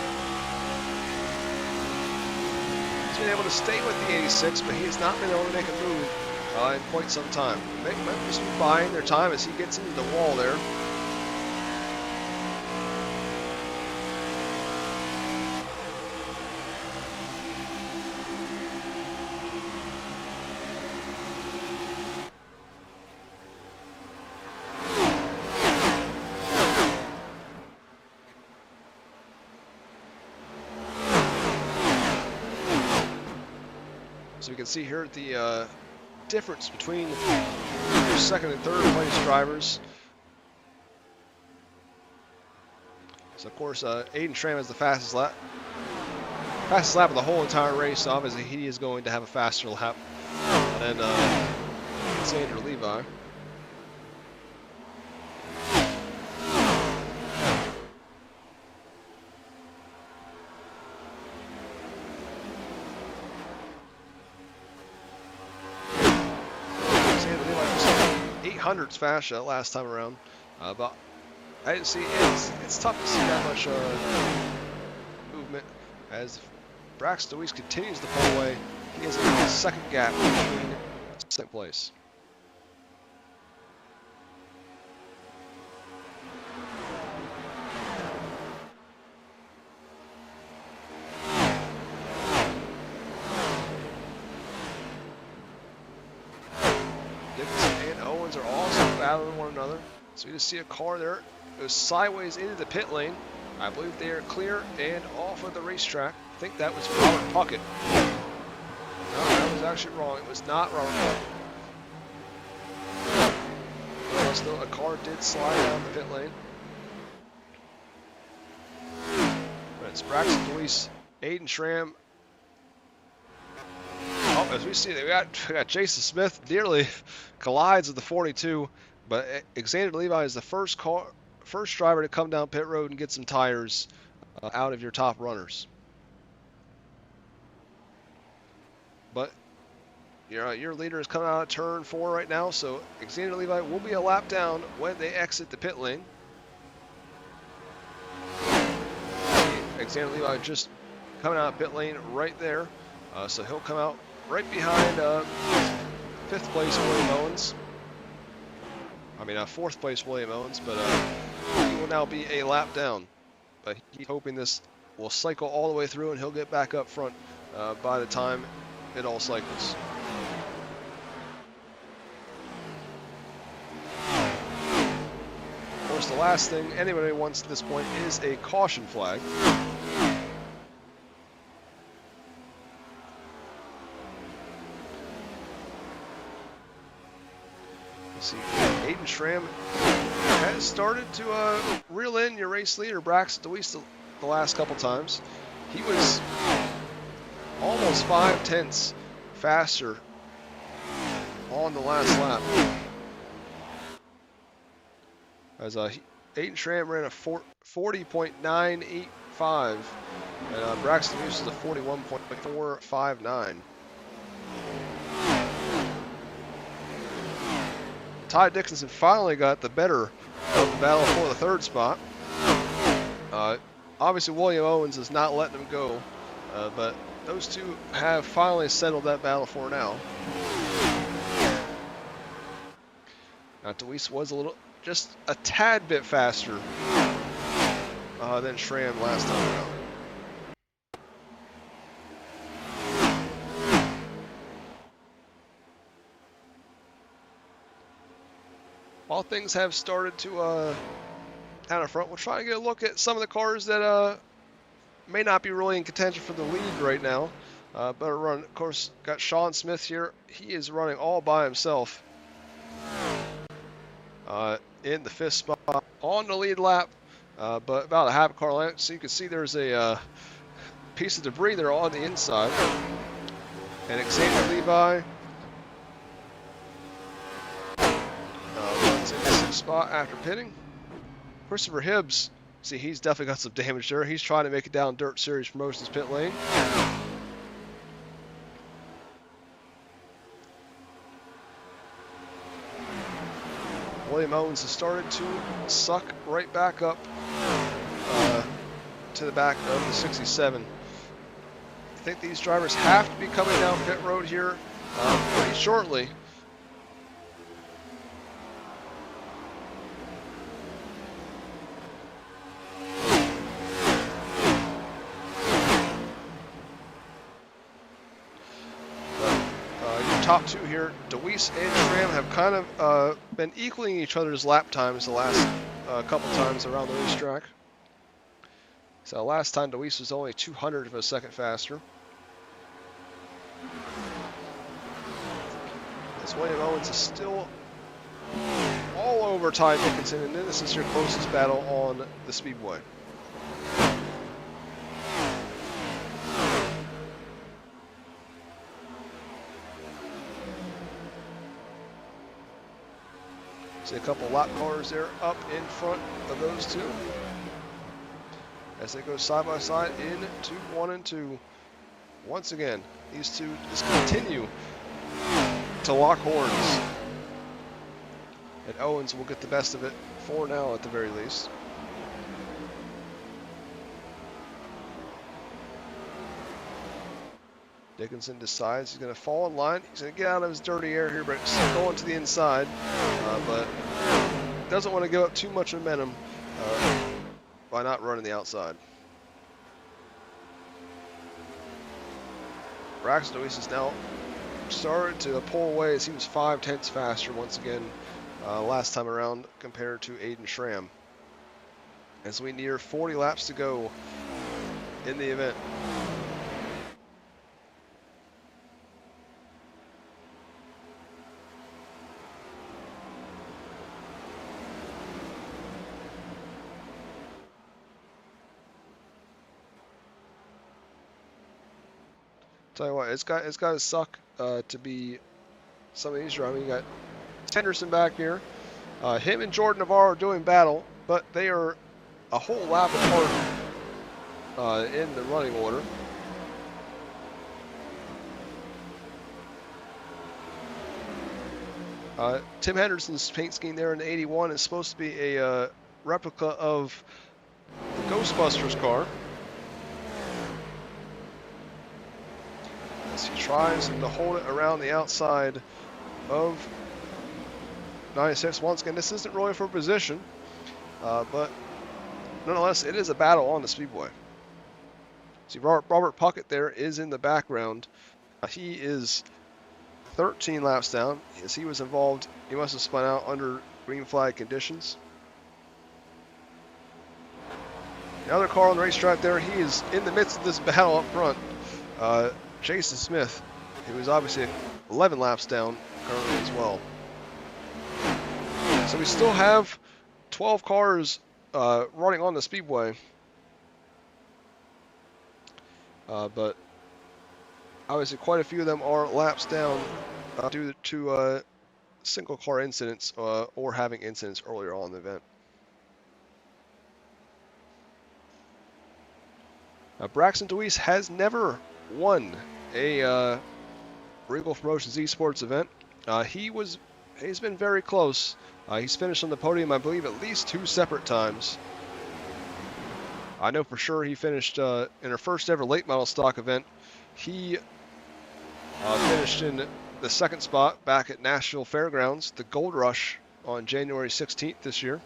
He's been able to stay with the 86, but he has not been able to make a move in quite some time. Might just be buying their time as he gets into the wall there. So you can see here the difference between your second and third place drivers. So of course, 𝐸H𝐻 has the fastest lap of the whole entire race. So obviously, he is going to have a faster lap than Xander Levi. Hundreds faster last time around, but I didn't see it's tough to see that much movement as Braxton Deweese continues to pull away. He has a second gap between second place. Are also battling one another. So you just see a car there. It goes sideways into the pit lane. I believe they are clear and off of the racetrack. I think that was Robert Puckett. No, that was actually wrong. It was not Robert Puckett. But still, a car did slide down the pit lane. But it's Braxton Deweese, 𝐸H𝐻. Oh, as we see, we got Jason Smith nearly collides with the 42, but Xander Levi is the first driver to come down pit road and get some tires out of your top runners. But your leader is coming out of turn 4 right now, so Xander Levi will be a lap down when they exit the pit lane. Xander Levi just coming out of pit lane right there, so he'll come out right behind 5th place William Owens. I mean, 4th place William Owens, but he will now be a lap down. But he's hoping this will cycle all the way through and he'll get back up front by the time it all cycles. Of course, the last thing anybody wants at this point is a caution flag. See, 𝐸H𝐻 has started to reel in your race leader, Braxton Deweese, the last couple times. He was almost 5/10 faster on the last lap. As 𝐸H𝐻 ran a 40.985, and Braxton Deweese is a 41.459. Ty Dickinson finally got the better of the battle for the 3rd spot. Obviously, William Owens is not letting him go, but those two have finally settled that battle for now. Now, Deweese was just a tad bit faster than Schramm last time around. while things have started to out in front, we'll try and get a look at some of the cars that may not be really in contention for the lead right now. Better run, of course, got Sean Smith here. He is running all by himself in the 5th spot on the lead lap, but about a half a car length. So you can see there's a piece of debris there on the inside. And 𝐏𝐸𝐳𝐈 runs in the 6th spot after pitting. Christopher Hibbs, see, he's definitely got some damage there. He's trying to make it down Dirt Series Promotions pit lane. William Owens has started to suck right back up to the back of the 67. I think these drivers have to be coming down pit road here pretty shortly. Top two here, 𝐷eWeese and Schramm have kind of been equaling each other's lap times the last couple times around the racetrack. So last time 𝐷eWeese was only 200 of a second faster. As William Owens is still all over Ty Dickinson, and then this is your closest battle on the speedway. See a couple lap cars there up in front of those two as they go side by side into 1 and 2. Once again, these two just continue to lock horns, and Owens will get the best of it for now at the very least. Dickinson decides he's going to fall in line. He's going to get out of his dirty air here, but still going to the inside. But doesn't want to give up too much momentum by not running the outside. Braxton 𝐷eWeese is now started to pull away as he was 5/10 faster once again last time around compared to Aiden Schramm. As we near 40 laps to go in the event. Tell you what, it's got to suck to be some of these drivers. You got Henderson back here. Him and Jordan Navarro are doing battle, but they are a whole lap apart in the running order. Tim Henderson's paint scheme there in the 81 is supposed to be a replica of the Ghostbusters car. He tries to hold it around the outside of 96. Once again, this isn't really for position, but nonetheless, it is a battle on the speedway. See, Robert Puckett there is in the background. He is 13 laps down. As he was involved, he must have spun out under green flag conditions. The other car on the racetrack there, he is in the midst of this battle up front. Jason Smith, who is obviously 11 laps down currently as well. So we still have 12 cars running on the speedway. But obviously quite a few of them are laps down due to single car incidents or having incidents earlier on in the event. Braxton 𝐷eWeese has never won a Reigel Promotions Esports event. He's been very close. He's finished on the podium, I believe, at least 2 separate times. I know for sure he finished in our first ever late model stock event. He finished in the 2nd spot back at Nashville Fairgrounds, the Gold Rush, on January 16th this year.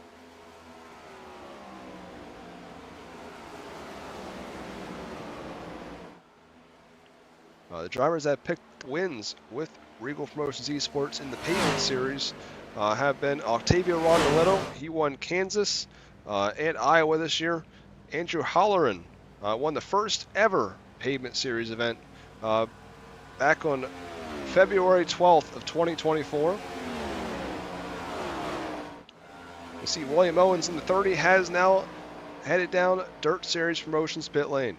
The drivers that picked wins with Reigel Promotions Esports in the Pavement Series have been Octavio Rondoletto. He won Kansas and Iowa this year. Andrew Holleran won the first ever Pavement Series event back on February 12th of 2024. You see William Owens in the 30 has now headed down Dirt Series Promotions pit lane.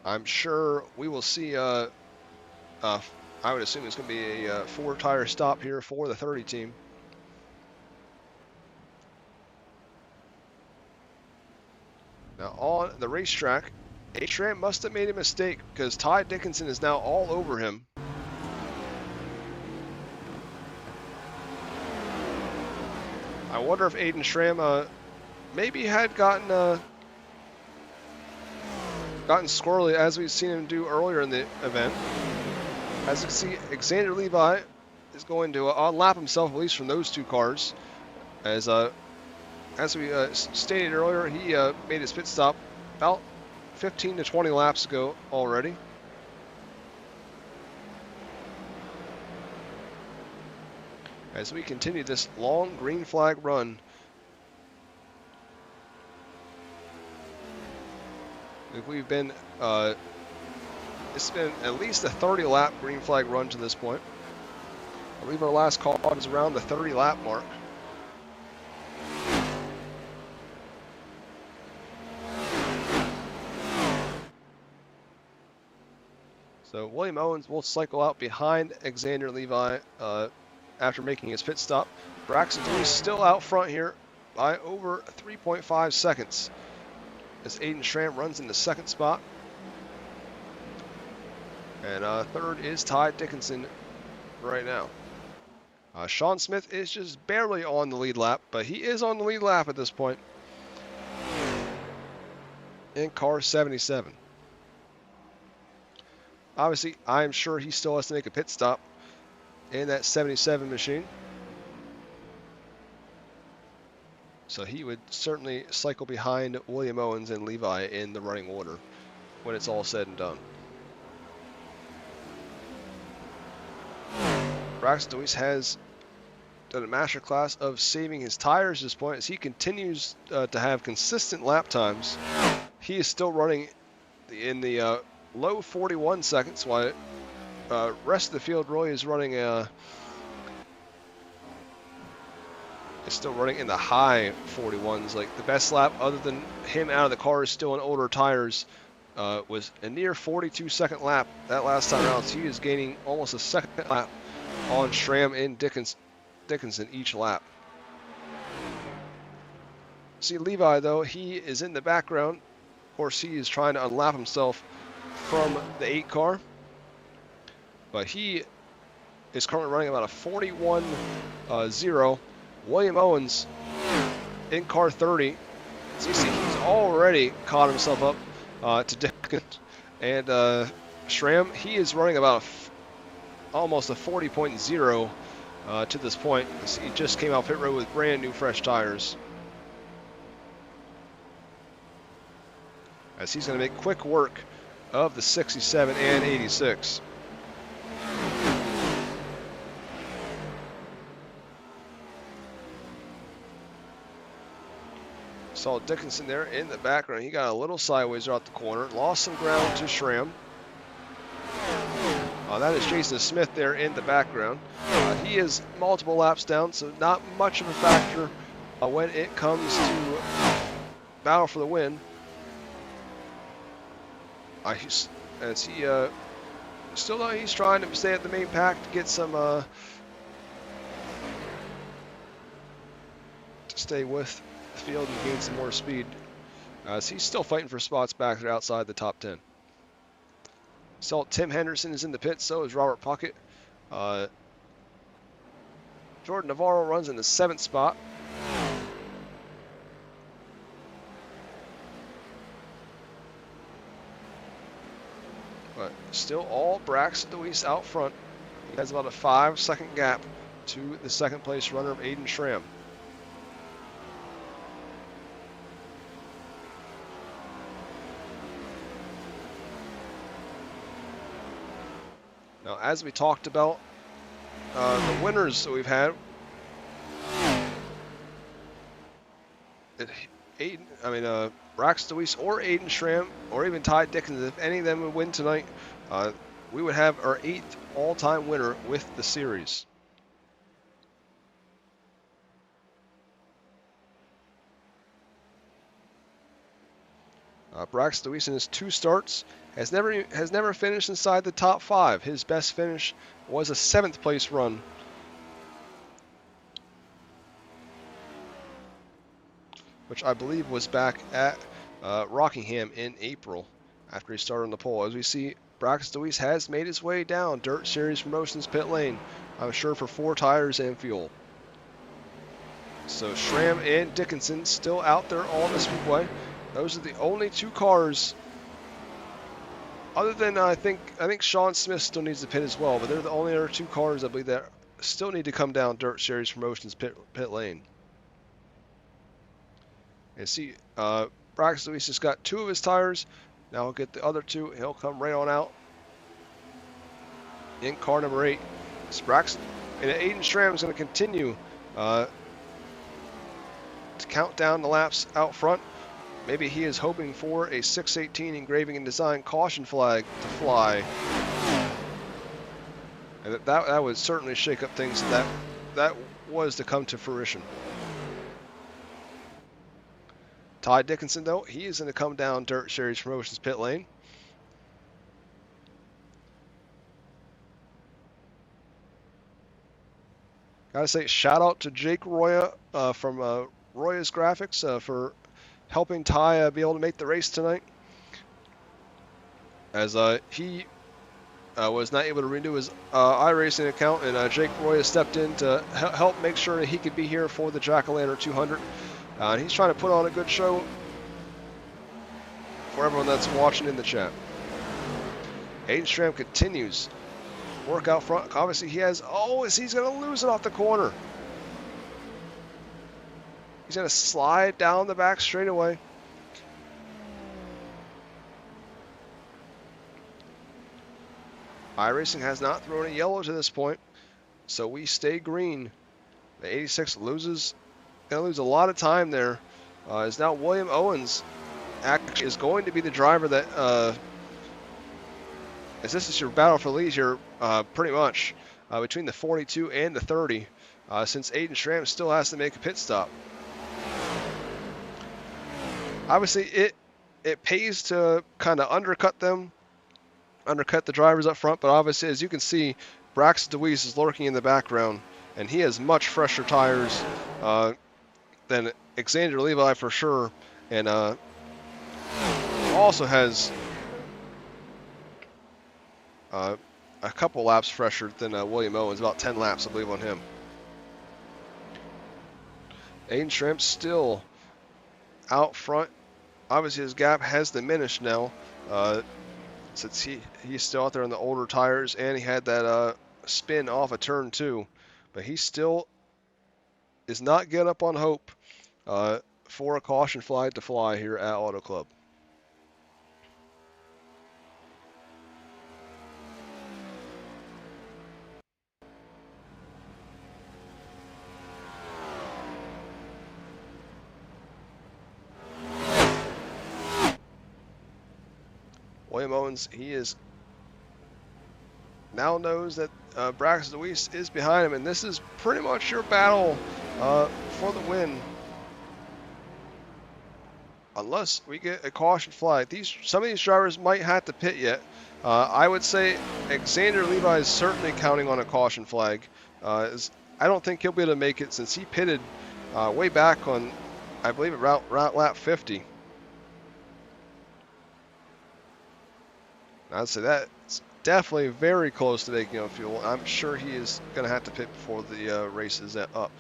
I'm sure we will see, I would assume it's going to be a 4-tire stop here for the 30 team. Now on the racetrack, Schramm must have made a mistake because Ty Dickinson is now all over him. I wonder if Aiden Schramm maybe had gotten squirrely as we've seen him do earlier in the event. As you can see, Xander Levi is going to unlap himself, at least from those two cars. As we stated earlier, he made his pit stop about 15 to 20 laps ago already. As we continue this long green flag run, we've been, it's been at least a 30-lap green flag run to this point. I believe our last call was around the 30-lap mark. So William Owens will cycle out behind Xander Levi after making his pit stop. Braxton Dewey's still out front here by over 3.5 seconds. As Aiden Schramm runs in the second spot. And third is Ty Dickinson right now. Sean Smith is just barely on the lead lap, but he is on the lead lap at this point in car 77. Obviously, I'm sure he still has to make a pit stop in that 77 machine. So he would certainly cycle behind William Owens and Levi in the running order when it's all said and done. Braxton Dewey has done a masterclass of saving his tires at this point as he continues to have consistent lap times. He is still running in the low 41 seconds, while the rest of the field really is running is still running in the high 41s. Like the best lap other than him out of the car is still on older tires was a near 42-second lap that last time out. So he is gaining almost a second lap on Schramm and Dickinson each lap. See Levi though, he is in the background. Of course he is trying to unlap himself from the 8 car, but he is currently running about a 41.0. William Owens in car 30. As you see, he's already caught himself up to Dickinson. And Schramm, he is running about almost a 40.0 to this point. He just came out pit road with brand new fresh tires. As he's going to make quick work of the 67 and 86. Saw Dickinson there in the background. He got a little sideways out the corner. Lost some ground to Schramm. That is Jason Smith there in the background. He is multiple laps down, so not much of a factor when it comes to battle for the win. As he still though he's trying to stay at the main pack to get some to stay with the field and gain some more speed. So he's still fighting for spots back there outside the top 10. So Tim Henderson is in the pit, so is Robert Puckett. Jordan Navarro runs in the 7th spot. But still all Braxton Dewey out front. He has about a 5-second gap to the second place runner of Aiden Schramm. Now, as we talked about, the winners that we've had, Braxton Deweese or Aiden Schramm or even Ty Dickinson, if any of them would win tonight, we would have our 8th all-time winner with the series. Braxton Deweese in his 2 starts has never finished inside the top 5. His best finish was a 7th place run, which I believe was back at Rockingham in April after he started on the pole. As we see, Braxton Deweese has made his way down Dirt Series Promotions pit lane, I'm sure for 4 tires and fuel. So Schramm and Dickinson still out there on the speedway. Those are the only 2 cars, other than I think Sean Smith still needs to pit as well, but they're the only other 2 cars I believe that still need to come down Dirt Series Promotions pit lane. And see, Braxton Deweese just got 2 of his tires. Now he'll get the other 2. He'll come right on out in car number 8. It's Braxton, and Aiden Schramm is going to continue to count down the laps out front. Maybe he is hoping for a 618 engraving and design caution flag to fly. And that would certainly shake up things. That was to come to fruition. Ty Dickinson, though, he is going to come down Dirt Series Promotions pit lane. Gotta say, shout out to Jake Roya from Roya's Graphics for helping Ty be able to make the race tonight, as he was not able to renew his iRacing account, and Jake Roya stepped in to help make sure that he could be here for the Jack-O-Lantern 200. And he's trying to put on a good show for everyone that's watching in the chat. Aiden Schramm continues to work out front. Obviously, he's going to lose it off the corner. He's going to slide down the back straightaway. iRacing has not thrown a yellow to this point, so we stay green. The 86 loses. Going to lose a lot of time there. Is now William Owens actually is going to be the driver that, as this is your battle for lead here, pretty much, between the 42 and the 30, since Aiden Schramm still has to make a pit stop. Obviously, it pays to kind of undercut the drivers up front, but obviously, as you can see, Braxton Deweese is lurking in the background, and he has much fresher tires than Xander Levi for sure, and also has a couple laps fresher than William Owens, about 10 laps I believe on him. Aiden Schramm still out front. Obviously his gap has diminished now, since he's still out there on the older tires, and he had that spin off of turn 2, but he still is not getting up on hope for a caution flag to fly here at Auto Club. William Owens, he is now knows that Braxton Deweese is behind him, and this is pretty much your battle for the win. Unless we get a caution flag. Some of these drivers might have to pit yet. I would say Xander Levi is certainly counting on a caution flag. I don't think he'll be able to make it since he pitted way back on, I believe, around lap 50. I'd say that's definitely very close to making on fuel. I'm sure he is going to have to pit before the race is up.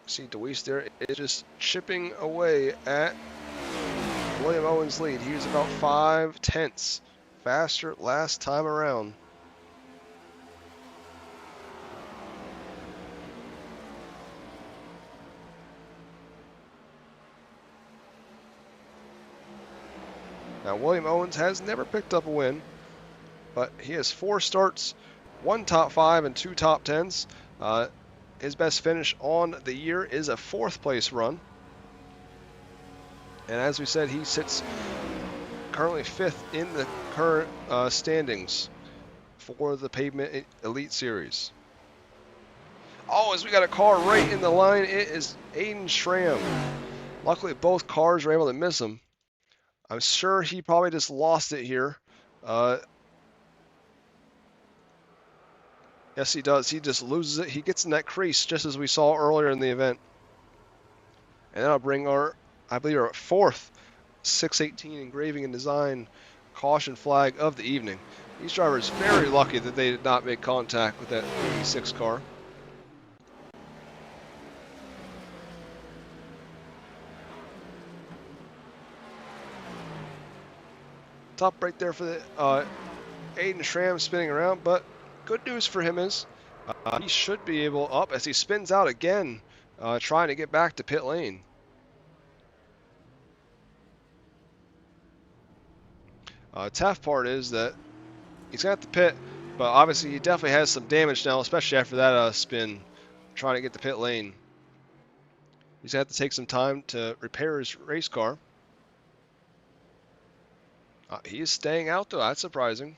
See Deweese there is just chipping away at William Owens' lead. He was about 5/10 faster last time around. Now, William Owens has never picked up a win, but he has 4 starts, 1 top 5 and 2 top 10s. His best finish on the year is a 4th place run. And as we said, he sits currently 5th in the current standings for the Pavement Elite Series. Oh, as we got a car right in the line, it is 𝐏𝐮. Luckily, both cars were able to miss him. I'm sure he probably just lost it here. Yes, he does. He just loses it. He gets in that crease just as we saw earlier in the event. And that'll bring our, I believe, our 4th 618 engraving and design caution flag of the evening. These drivers very lucky that they did not make contact with that 86 car. Top right there for the 𝐏𝐮 spinning around, but good news for him is he should be able up as he spins out again, trying to get back to pit lane. Tough part is that he's got the pit, but obviously he definitely has some damage now, especially after that spin, trying to get the pit lane. He's going to have to take some time to repair his race car. He is staying out though, that's surprising.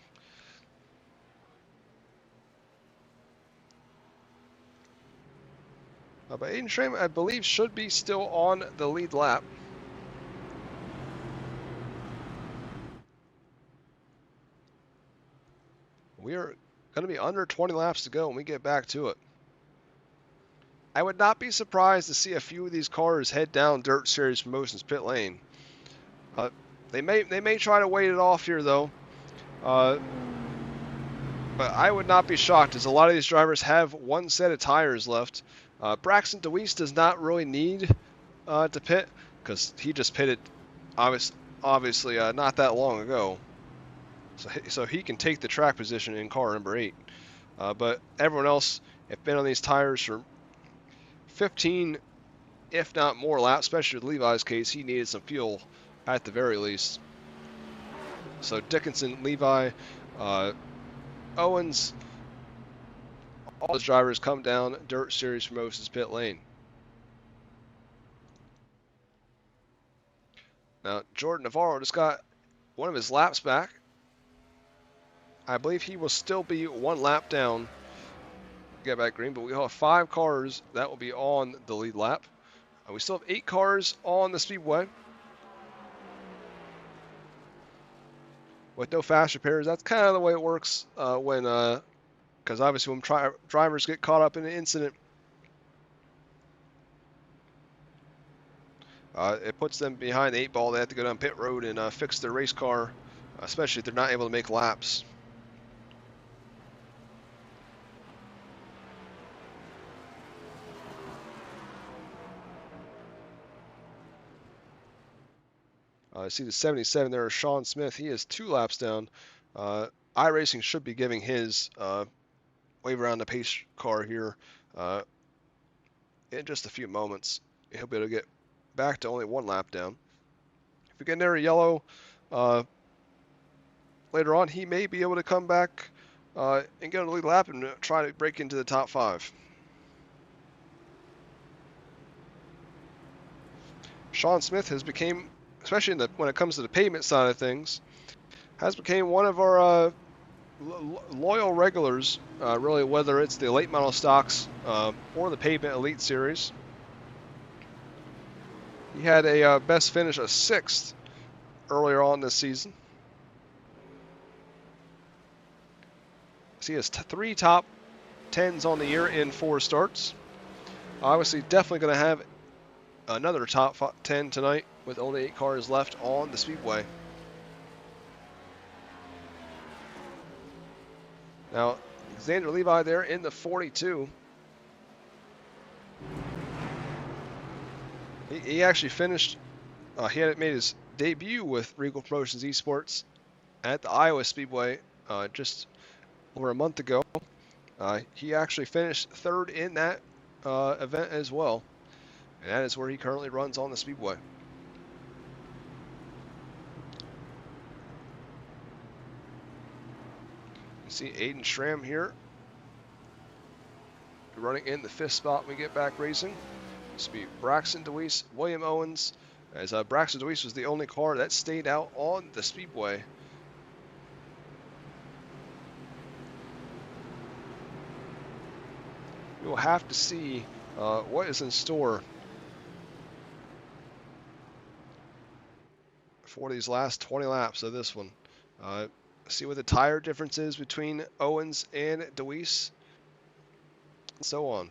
But 𝐏𝐮, I believe, should be still on the lead lap. We are going to be under 20 laps to go when we get back to it. I would not be surprised to see a few of these cars head down Dirt Series Promotions pit lane. They may try to wait it off here though. But I would not be shocked as a lot of these drivers have 1 set of tires left. Braxton DeWeese does not really need to pit because he just pitted obviously not that long ago. So he can take the track position in car number 8. But everyone else have been on these tires for 15, if not more laps, especially with Levi's case. He needed some fuel at the very least. So Dickinson, Levi, Owens, all those drivers come down Dirt Series Promotions pit lane. Now, Jordan Navarro just got one of his laps back. I believe he will still be 1 lap down. Get back green, but we have 5 cars that will be on the lead lap. We still have 8 cars on the speedway. With no fast repairs, that's kind of the way it works because obviously when drivers get caught up in an incident, it puts them behind the 8 ball. They have to go down pit road and fix their race car, especially if they're not able to make laps. I see the 77 there is Sean Smith. He is 2 laps down. iRacing should be giving his wave around the pace car here in just a few moments. He'll be able to get back to only 1 lap down. If we get near a yellow later on, he may be able to come back and get on the lead lap and try to break into the top 5. Sean Smith has become, especially when it comes to the pavement side of things, has become one of our loyal regulars, really, whether it's the late model stocks or the Pavement Elite Series. He had a best finish of 6th earlier on this season. So he has 3 top 10s on the year in 4 starts. Obviously, definitely going to have another top 10 tonight with only 8 cars left on the speedway. Now, Xander Levi there in the 42. He actually finished, he had made his debut with Regal Promotions Esports at the Iowa Speedway just over a month ago. He actually finished third in that event as well, and that is where he currently runs on the Speedway. You see Aiden Schramm here running in the 5th spot when we get back racing. This will be Braxton DeWeese, William Owens, as Braxton DeWeese was the only car that stayed out on the Speedway. We will have to see what is in store for these last 20 laps of this one. See what the tire difference is between Owens and DeWeese, and so on.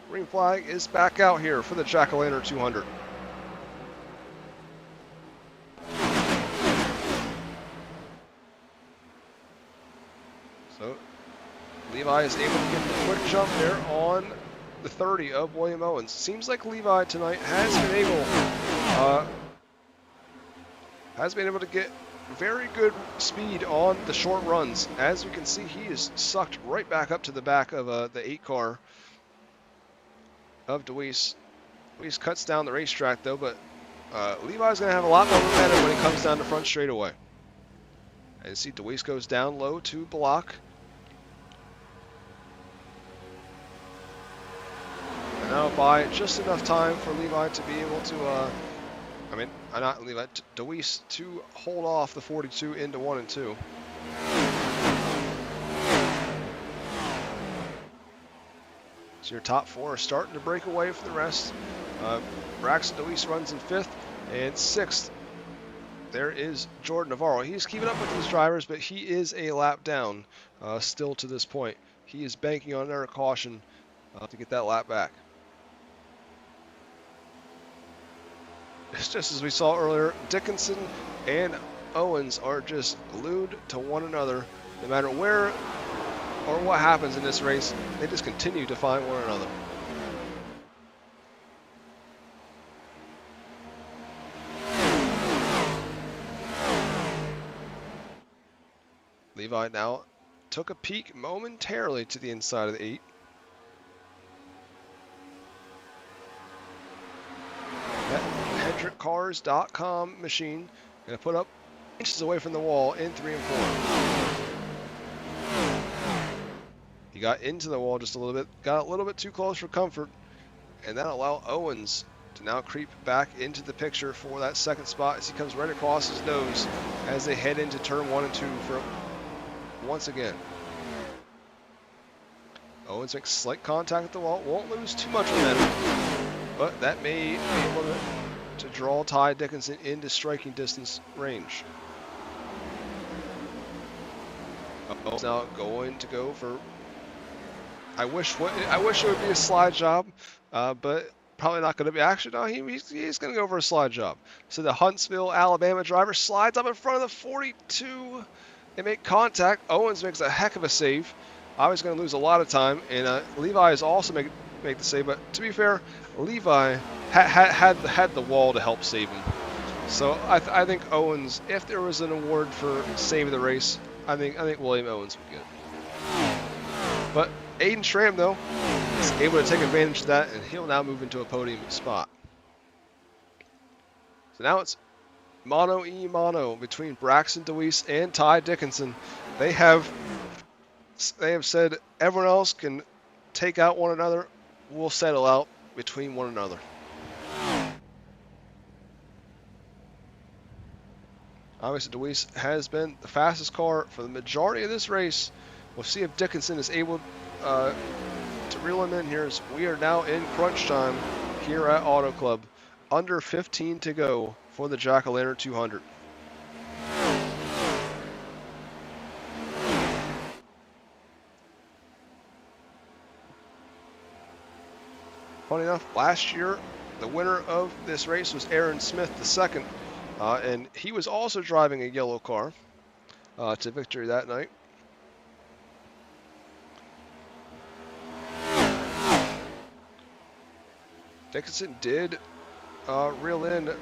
Green flag is back out here for the Jack-O-Lantern 200. So Levi is able to get the quick jump there on the 30 of William Owens. Seems like Levi tonight has been able to get very good speed on the short runs. As you can see, he is sucked right back up to the back of the 8 car of DeWeese. DeWeese cuts down the racetrack though, but Levi's going to have a lot more momentum when it comes down the front straightaway. And you see DeWeese goes down low to block. And that'll buy just enough time for Levi to be able to, not Levi, DeWeese to hold off the 42 into 1 and 2. So your top 4 are starting to break away from the rest. Braxton DeWeese runs in 5th, and 6th, there is Jordan Navarro. He's keeping up with these drivers, but he is a lap down still to this point. He is banking on their caution to get that lap back. It's just as we saw earlier, Dickinson and Owens are just glued to one another. No matter where or what happens in this race, they just continue to find one another. Levi now took a peek momentarily to the inside of the 8. That 𝐏𝐸DRCCars.com machine going to put up inches away from the wall in 3 and 4. He got into the wall just a little bit, got a little bit too close for comfort, and that allowed Owens to now creep back into the picture for that 2nd spot as he comes right across his nose as they head into turn 1 and 2 for once again. Owens makes slight contact with the wall, won't lose too much momentum, but that may be able to draw Ty Dickinson into striking distance range. Owens now going to go for, I wish it would be a slide job, but probably not going to be. Actually, no, he's going to go for a slide job. So the Huntsville, Alabama driver slides up in front of the 42. They make contact. Owens makes a heck of a save. Obviously going to lose a lot of time, and Levi is also make the save. But to be fair, Levi had the wall to help save him. So I think Owens, if there was an award for saving the race, I think William Owens would get it. But Aiden Schramm, though, is able to take advantage of that, and he'll now move into a podium spot. So now it's mano between Braxton DeWeese and Ty Dickinson. They have said everyone else can take out one another. We'll settle out between one another. Obviously, DeWeese has been the fastest car for the majority of this race. We'll see if Dickinson is able to reel him in here, as we are now in crunch time here at Auto Club. Under 15 to go for the Jack-O-Lantern 200. Funny enough, last year the winner of this race was Aaron Smith II, and he was also driving a yellow car to victory that night. Dickinson did reel in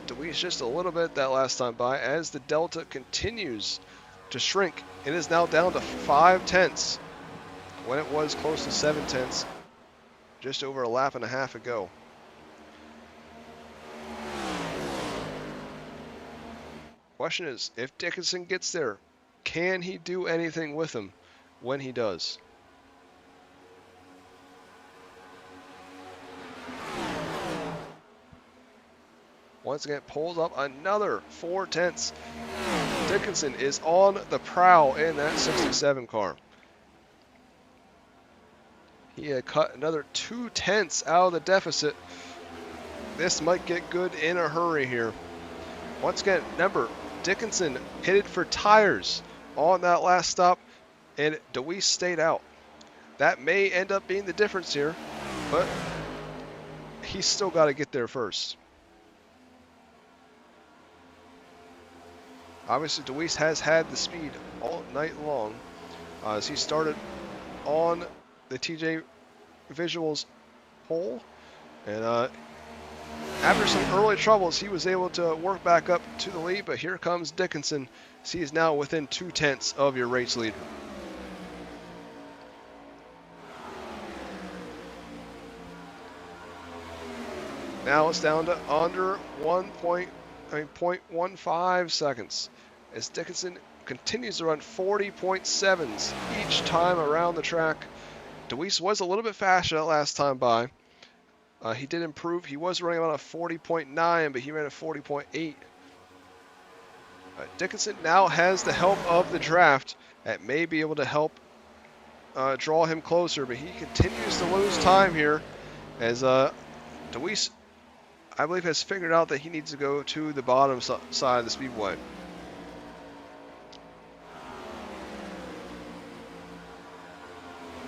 DeWeese just a little bit that last time by as the delta continues to shrink. It is now down to 5/10 when it was close to 7/10 just over a lap and a half ago. Question is, if Dickinson gets there, can he do anything with him when he does? Once again, pulls up another 4/10. Dickinson is on the prowl in that 67 car. He had cut another 2/10 out of the deficit. This might get good in a hurry here. Once again, remember, Dickinson pitted for tires on that last stop, and DeWeese stayed out. That may end up being the difference here, but he's still got to get there first. Obviously, DeWeese has had the speed all night long as he started on the TJ Visuals pole, and after some early troubles, he was able to work back up to the lead, but here comes Dickinson. He is now within 2/10 of your race leader. Now it's down to under 0.15 seconds as Dickinson continues to run 40.7s each time around the track. DeWeese was a little bit faster that last time by. He did improve. He was running about a 40.9, but he ran a 40.8. Dickinson now has the help of the draft that may be able to help draw him closer, but he continues to lose time here as DeWeese, I believe, has figured out that he needs to go to the bottom side of the speedway.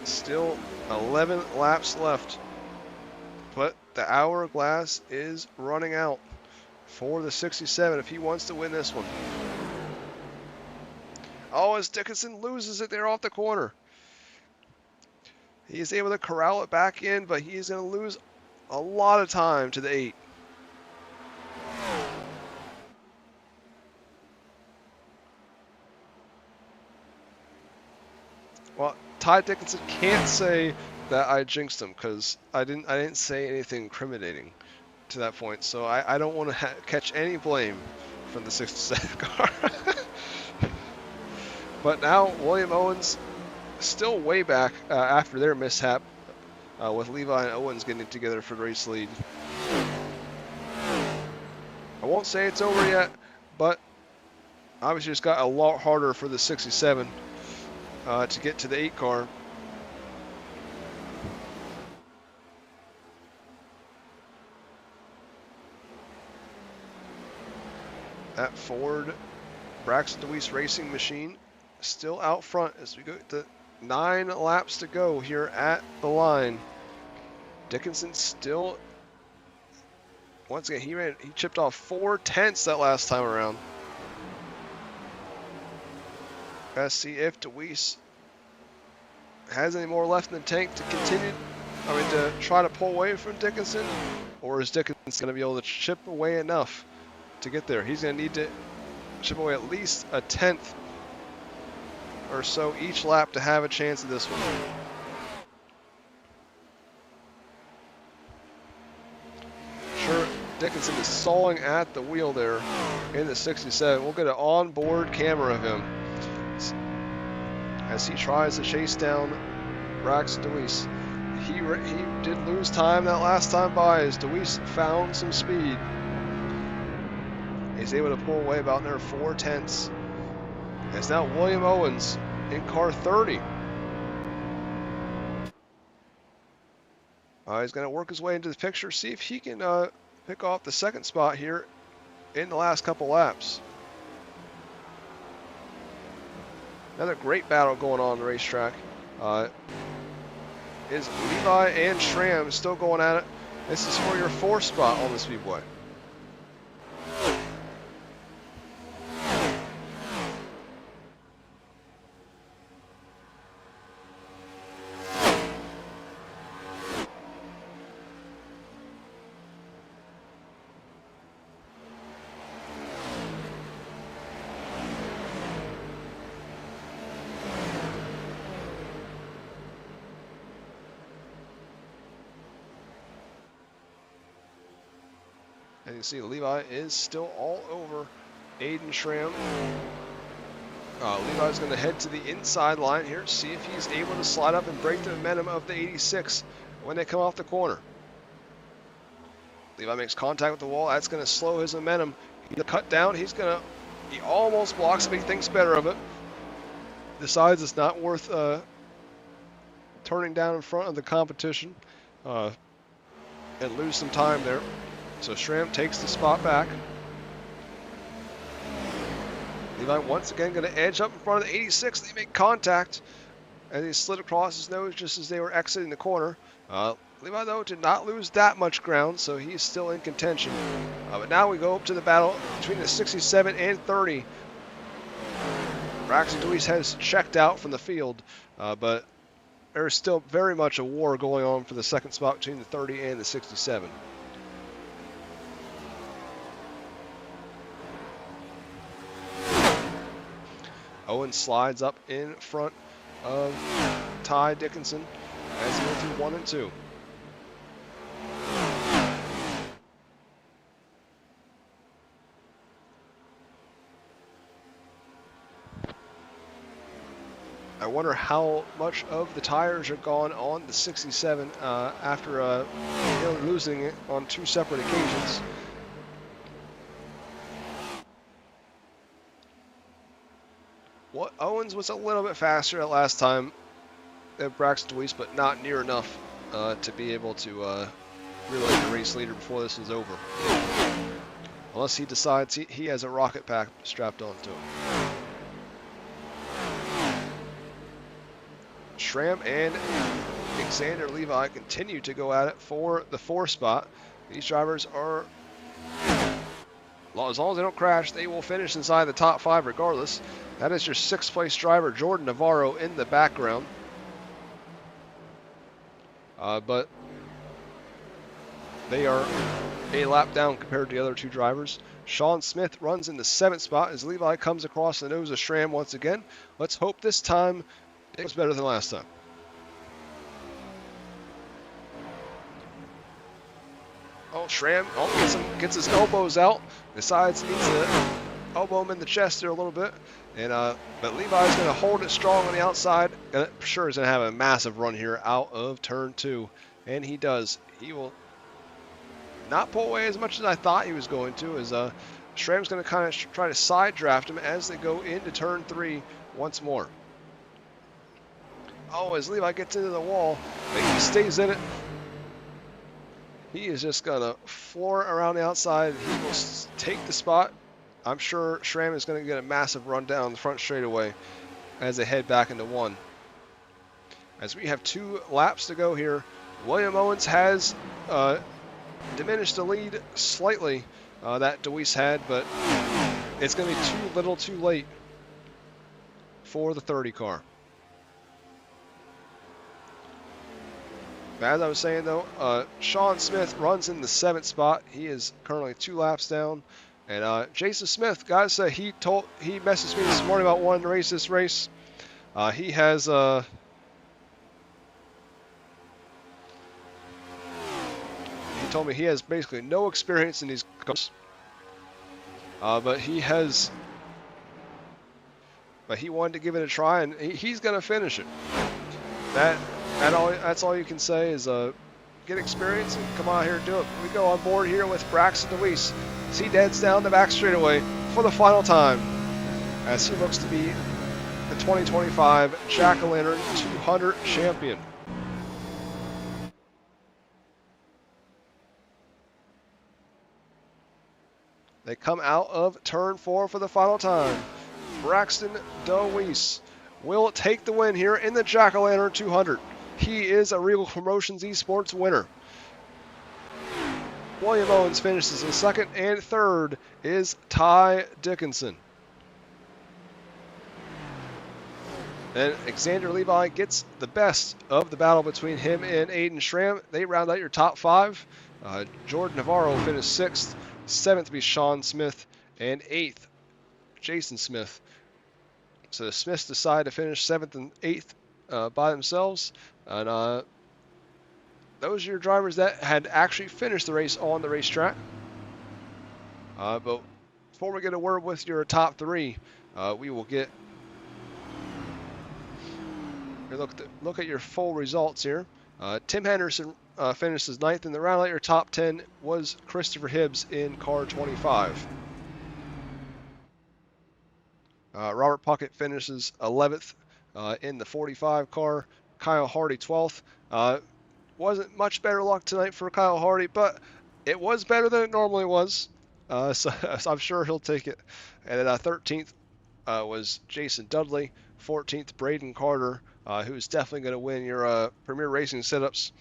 Still 11 laps left, but the hourglass is running out for the 67 if he wants to win this one. Oh, as Dickinson loses it there off the corner. He is able to corral it back in, but he is going to lose a lot of time to the 8. Well, Ty Dickinson can't say that I jinxed him because I didn't say anything incriminating to that point, so I don't want to catch any blame from the 67 car. But now William Owens still way back after their mishap with Levi and Owens getting together for the race lead. I won't say it's over yet, but obviously it's got a lot harder for the 67 to get to the 8 car. That Ford Braxton DeWeese racing machine still out front as we go to 9 laps to go here at the line. Dickinson still, once again, he chipped off 4/10 that last time around. Gotta see if DeWeese has any more left in the tank to continue, to try to pull away from Dickinson, or is Dickinson going to be able to chip away enough to get there? He's going to need to chip away at least a 1/10 or so each lap to have a chance at this one. Sure, Dickinson is sawing at the wheel there in the 67. We'll get an onboard camera of him as he tries to chase down Braxton DeWeese. He did lose time that last time by as DeWeese found some speed. He's able to pull away about another 4/10. It's now William Owens in car 30. He's going to work his way into the picture, see if he can pick off the second spot here in the last couple laps. Another great battle going on the racetrack. Is Levi and Schramm still going at it? This is for your 4th spot on the speedway. As you see, Levi is still all over Aiden Schramm. Levi's going to head to the inside line here, see if he's able to slide up and break the momentum of the 86 when they come off the corner. Levi makes contact with the wall. That's going to slow his momentum. He's cut down. He almost blocks, but he thinks better of it. Decides it's not worth turning down in front of the competition and lose some time there. So Schramm takes the spot back. Levi once again going to edge up in front of the 86. They make contact as he slid across his nose just as they were exiting the corner. Levi, though, did not lose that much ground, so he's still in contention. But now we go up to the battle between the 67 and 30. Braxton DeWeese has checked out from the field, but there's still very much a war going on for the second spot between the 30 and the 67. Owen slides up in front of Ty Dickinson as he went through 1 and 2. I wonder how much of the tires are gone on the 67 after losing it on 2 separate occasions. Owens was a little bit faster at last time than Braxton DeWeese, but not near enough to be able to relay the race leader before this is over. Unless he decides he has a rocket pack strapped onto him. Schramm and Alexander Levi continue to go at it for the 4 spot. These drivers are, as long as they don't crash, they will finish inside the top 5 regardless. That is your 6th place driver, Jordan Navarro, in the background. But they are a lap down compared to the other 2 drivers. Sean Smith runs in the 7th spot as Levi comes across the nose of Schramm once again. Let's hope this time it was better than last time. Oh, Schramm gets his elbows out. Decides he needs to elbow him in the chest there a little bit. And but Levi's going to hold it strong on the outside. And sure is going to have a massive run here out of turn 2. And he does. He will not pull away as much as I thought he was going to. As Schramm's going to kind of try to side draft him as they go into turn 3 once more. Oh, as Levi gets into the wall, but he stays in it. He is just going to floor around the outside. He will take the spot. I'm sure Schramm is going to get a massive run down the front straightaway as they head back into 1. As we have 2 laps to go here, William Owens has diminished the lead slightly that DeWeese had, but it's going to be too little too late for the 30 car. As I was saying though, Sean Smith runs in the 7th spot. He is currently 2 laps down. And Jason Smith, gotta say, he messaged me this morning about wanting to race this race. He has he told me he has basically no experience in these cars. But he wanted to give it a try, and he's gonna finish it. That's all you can say is get experience and come out here and do it. We go on board here with Braxton DeWeese. He heads down the back straightaway for the final time as he looks to be the 2025 Jack-O-Lantern 200 champion. They come out of turn 4 for the final time. Braxton DeWeese will take the win here in the Jack-O-Lantern 200. He is a Regal Promotions Esports winner. William Owens finishes in 2nd, and 3rd is Ty Dickinson. And Alexander Levi gets the best of the battle between him and Aiden Schramm. They round out your top 5. Jordan Navarro finished 6th, 7th be Sean Smith, and 8th Jason Smith. So the Smiths decide to finish 7th and 8th by themselves. And those are your drivers that had actually finished the race on the racetrack. But before we get a word with your top three, we will get look at your full results here. Tim Henderson finishes 9th in the round. Your top 10 was Christopher Hibbs in car 25. Robert Puckett finishes 11th in the 45 car. Kyle Hardy 12th. Wasn't much better luck tonight for Kyle Hardy, but it was better than it normally was. So I'm sure he'll take it. And then 13th was Jason Dudley. 14th, Braden Carter, who's definitely going to win your Premier Racing Setups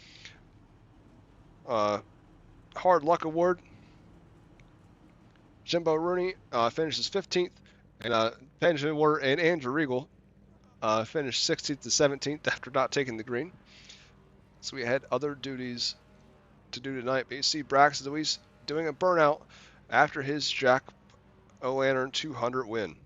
Hard Luck Award. Jimbo Rooney finishes 15th, and Benjamin Warner and Andrew Reigel finished 16th to 17th after not taking the green. So we had other duties to do tonight, but you see Braxton Deweese doing a burnout after his Jack O'Lantern 200 win.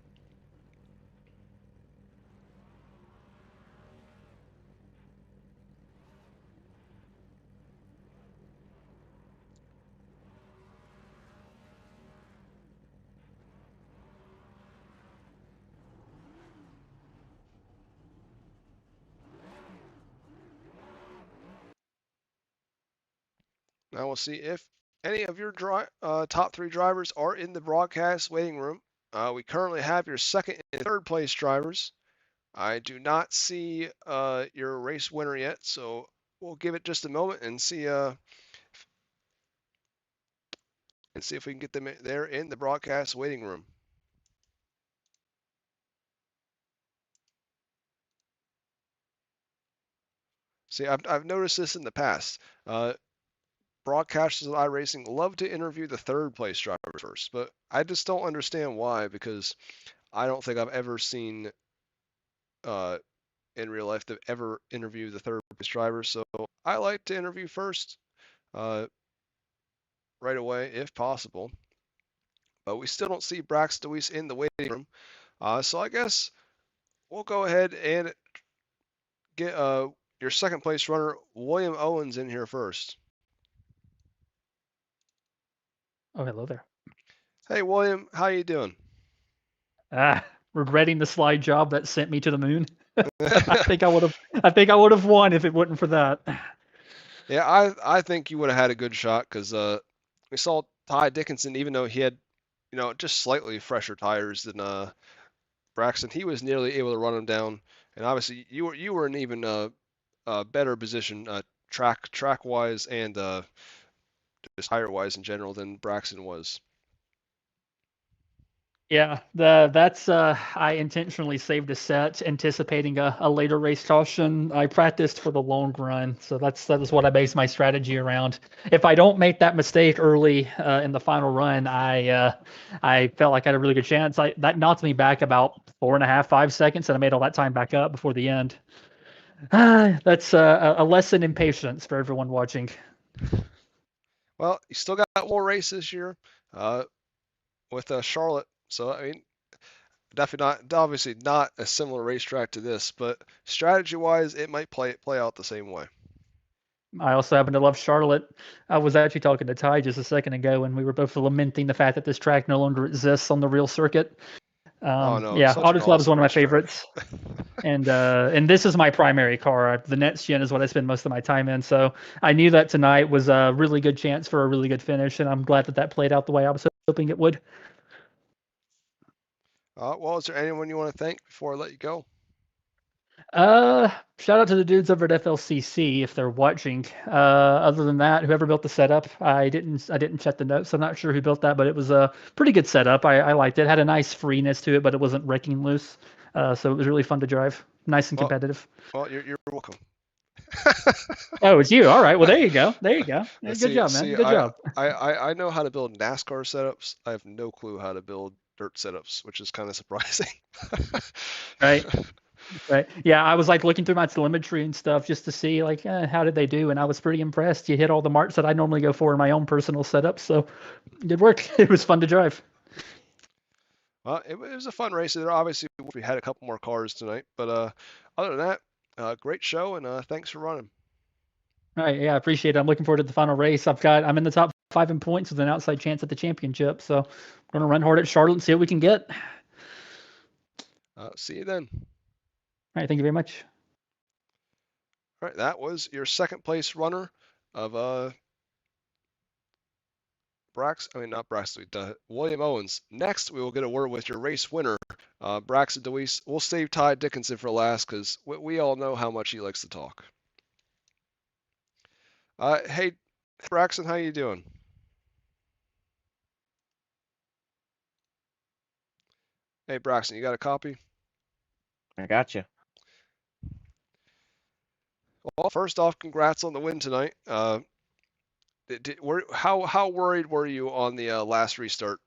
Now we'll see if any of your top three drivers are in the broadcast waiting room. We currently have your second and third place drivers. I do not see your race winner yet, so we'll give it just a moment and see if we can get them there in the broadcast waiting room. See, I've noticed this in the past. Broadcasters of iRacing love to interview the third place driver first, but I just don't understand why, because I don't think I've ever seen in real life that ever interview the third place driver. So I like to interview first right away if possible. But we still don't see Braxton Deweese in the waiting room. So I guess we'll go ahead and get your second place runner, William Owens, in here first. Oh, hello there. Hey, William, how you doing? Regretting the slide job that sent me to the moon. I think I would have won if it wasn't for that. Yeah, I think you would have had a good shot because we saw Ty Dickinson, even though he had, just slightly fresher tires than Braxton, he was nearly able to run him down. And obviously, you were in even better position track wise and just tire wise in general than Braxton was. Yeah, that's I intentionally saved a set, anticipating a later race caution. I practiced for the long run, so that is what I base my strategy around. If I don't make that mistake early in the final run, I felt like I had a really good chance. That knocked me back about 4.5, 5 seconds, and I made all that time back up before the end. That's a lesson in patience for everyone watching. Well, you still got more races this year with Charlotte. So, I mean, obviously not a similar racetrack to this, but strategy-wise, it might play out the same way. I also happen to love Charlotte. I was actually talking to Ty just a second ago, and we were both lamenting the fact that this track no longer exists on the real circuit. Oh no, Yeah, Auto Club is awesome one of my racetrack. favorites. And this is my primary car. The next gen is what I spend most of my time in. So I knew that tonight was a really good chance for a really good finish, and I'm glad that played out the way I was hoping it would. Well, is there anyone you want to thank before I let you go? Shout out to the dudes over at FLCC if they're watching. Other than that, whoever built the setup, I didn't check the notes. So I'm not sure who built that, but it was a pretty good setup. I liked it. Had a nice freeness to it, but it wasn't wrecking loose. So it was really fun to drive. Nice and competitive. Well, you're welcome. Oh, it's you. All right. Well, there you go. There you go. Good job, man. Good job. I know how to build NASCAR setups. I have no clue how to build dirt setups, which is kind of surprising. Right. Right. Yeah, I was like looking through my telemetry and stuff just to see like how did they do, and I was pretty impressed. You hit all the marks that I normally go for in my own personal setup, so good work. It was fun to drive. Well, it was a fun race. Obviously, we had a couple more cars tonight, but other than that, great show, and thanks for running. All right. Yeah, I appreciate it. I'm looking forward to the final race. I'm in the top 5 in points with an outside chance at the championship. So we're going to run hard at Charlotte and see what we can get. See you then. All right, thank you very much. All right, that was your second place runner of William Owens. Next, we will get a word with your race winner, Braxton DeWeese. We'll save Ty Dickinson for last because we all know how much he likes to talk. Hey, Braxton, how you doing? Hey, Braxton, you got a copy? I got you. Well, first off, congrats on the win tonight. How worried were you on the last restart?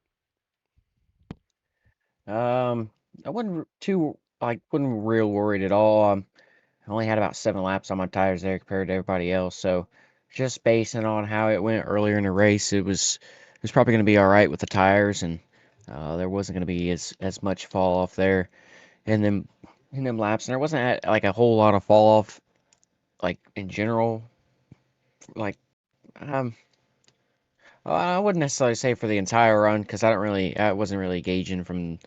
I wasn't real worried at all. I only had about 7 laps on my tires there compared to everybody else, so just basing on how it went earlier in the race, it was probably going to be all right with the tires, and there wasn't going to be as much fall off there in them laps, and there wasn't like a whole lot of fall off like in general. Like I wouldn't necessarily say for the entire run because I wasn't really gauging from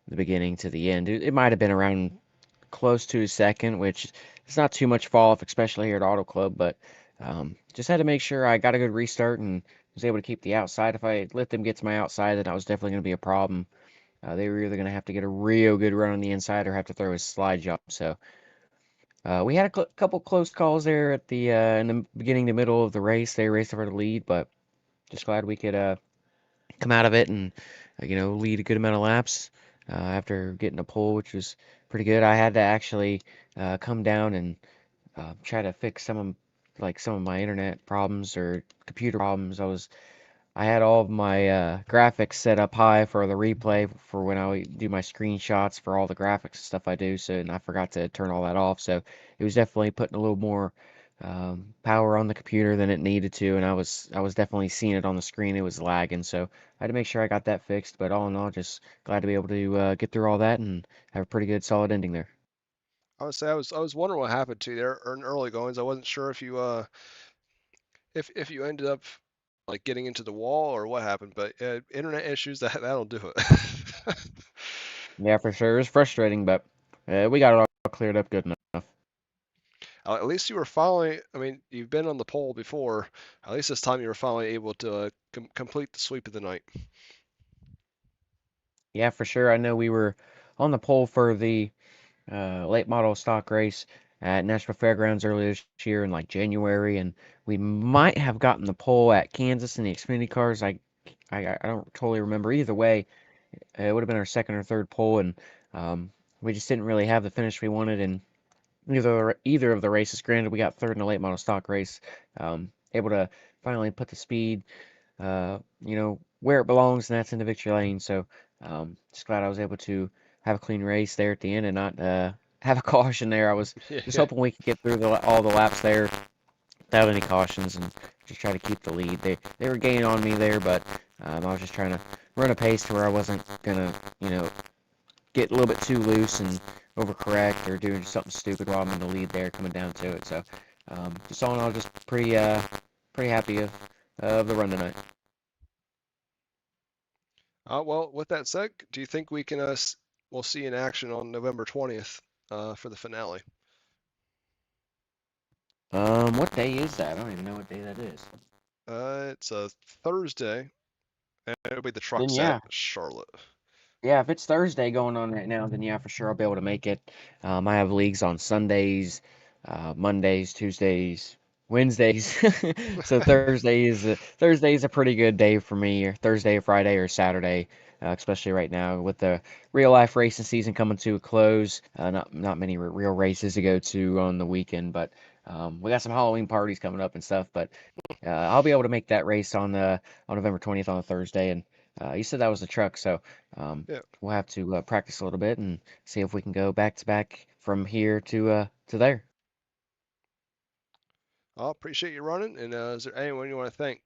the beginning to the end. It might have been around close to a second, which is not too much fall off, especially here at Auto Club, but just had to make sure I got a good restart and was able to keep the outside. If I let them get to my outside, then I was definitely going to be a problem. They were either going to have to get a real good run on the inside or have to throw a slide jump. So we had a couple close calls there at the in the beginning to middle of the race. They raced for the lead, but just glad we could come out of it and lead a good amount of laps after getting a pole, which was pretty good. I had to actually come down and try to fix some of my internet problems or computer problems. I had all of my graphics set up high for the replay for when I do my screenshots for all the graphics and stuff I do. So, and I forgot to turn all that off. So it was definitely putting a little more power on the computer than it needed to, and I was definitely seeing it on the screen. It was lagging, so I had to make sure I got that fixed. But all in all, just glad to be able to get through all that and have a pretty good solid ending there. I would say I was wondering what happened to you there in early goings. I wasn't sure if you if you ended up like getting into the wall or what happened, but internet issues that'll do it. Yeah, for sure. It was frustrating, but we got it all cleared up good enough. At least you were finally. I mean, you've been on the pole before. At least this time you were finally able to complete the sweep of the night. Yeah, for sure. I know we were on the pole for the late model stock race at Nashville Fairgrounds earlier this year in like January, and we might have gotten the pole at Kansas in the Xfinity cars. I don't totally remember. Either way, it would have been our second or third pole, and we just didn't really have the finish we wanted in either of the races. Granted, we got third in the late model stock race, able to finally put the speed, where it belongs, and that's in the victory lane. So just glad I was able to have a clean race there at the end and not have a caution there. I was just hoping we could get through all the laps there without any cautions and just try to keep the lead. They were gaining on me there, but I was just trying to run a pace to where I wasn't gonna, get a little bit too loose and overcorrect or doing something stupid while I'm in the lead there coming down to it. So just all in all, just pretty happy of the run tonight. Well, with that said, do you think we'll see in action on November 20th for the finale? What day is that? I don't even know what day that is. It's a Thursday, and it'll be the trucks yeah. at Charlotte. Yeah, if it's Thursday going on right now, then yeah, for sure I'll be able to make it. I have leagues on Sundays, Mondays, Tuesdays, Wednesdays. So Thursday is a pretty good day for me, or Thursday, or Friday, or Saturday, especially right now with the real life racing season coming to a close. Not many real races to go to on the weekend, but we got some Halloween parties coming up and stuff. But I'll be able to make that race on November 20th on a Thursday, and you said that was the truck, so Yeah. we'll have to practice a little bit and see if we can go back to back from here to there. I appreciate you running, and is there anyone you want to thank?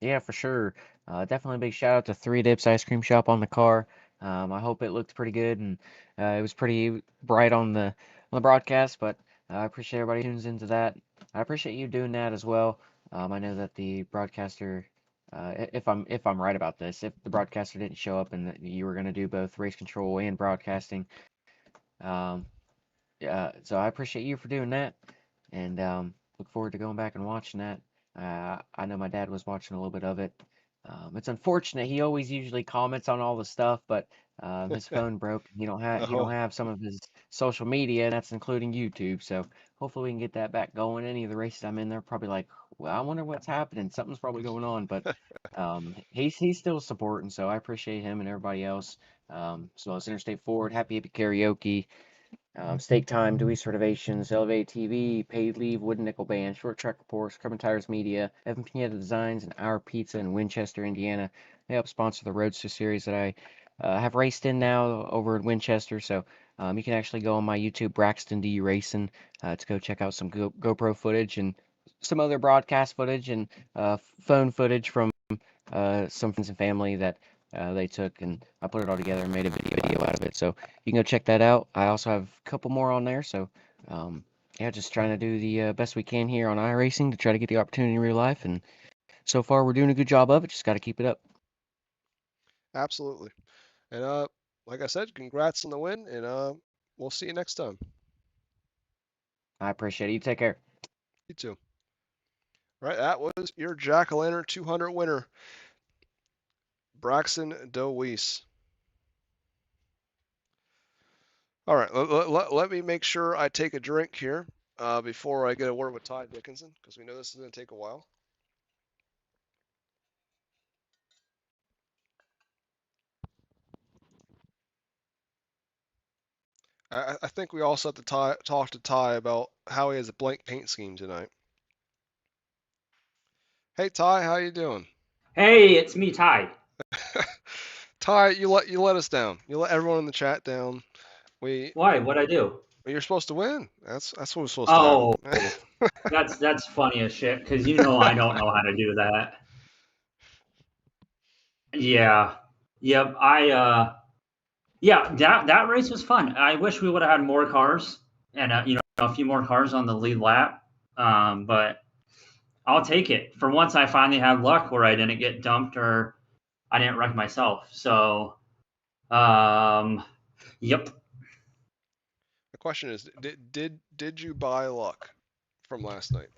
Yeah, for sure. Definitely a big shout out to Three Dips Ice Cream Shop on the car. I hope it looked pretty good and it was pretty bright on the broadcast, but I appreciate everybody who tunes into that. I appreciate you doing that as well. I know that the broadcaster, if I'm right about this, if the broadcaster didn't show up and that you were going to do both race control and broadcasting, um, so I appreciate you for doing that, and look forward to going back and watching that. I know my dad was watching a little bit of it. It's unfortunate. He always usually comments on all the stuff, but his phone broke. He don't Oh, have some of his social media, and that's including YouTube. So hopefully we can get that back going. Any of the races I'm in, they're probably like, well, I wonder what's happening. Something's probably going on, but he's still supporting. So I appreciate him and everybody else. So as Interstate Ford, Happy Karaoke. Stake time, Dewey's Reservations, Elevated TV, Paid Leave, Wooden Nickel Band, Short Track Reports, Carbon Tires Media, Evan Pineda Designs, and Our Pizza in Winchester, Indiana. They help sponsor the Roadster series that I have raced in now over in Winchester. So you can actually go on my YouTube, Braxton D Racing, to go check out some GoPro footage and some other broadcast footage and phone footage from some friends and family that they took, and I put it all together and made a video out of it. So you can go check that out. I also have a couple more on there. So yeah, just trying to do the best we can here on iRacing to try to get the opportunity in real life. And so far, we're doing a good job of it. Just got to keep it up. absolutely. And like I said, congrats on the win, and we'll see you next time. I appreciate it. You take care. You too. Right, that was your Jack-O-Lantern 200 winner, Braxton DeWeese. All right, let me make sure I take a drink here before I get a word with Ty Dickinson, because we know this is going to take a while. I think we also have to talk to Ty about how he has a blank paint scheme tonight. Hey Ty, how you doing? Hey, it's me, Ty. Ty, you let us down. You let everyone in the chat down. Why? What'd I do? You're supposed to win. That's what was supposed Oh, to happen. that's funny as shit, because you know I don't know how to do that. Yeah. Yep. Yeah, that race was fun. I wish we would have had more cars and a few more cars on the lead lap. But I'll take it. For once, I finally had luck where I didn't get dumped or I didn't wreck myself. So, yep. The question is, did you buy luck from last night?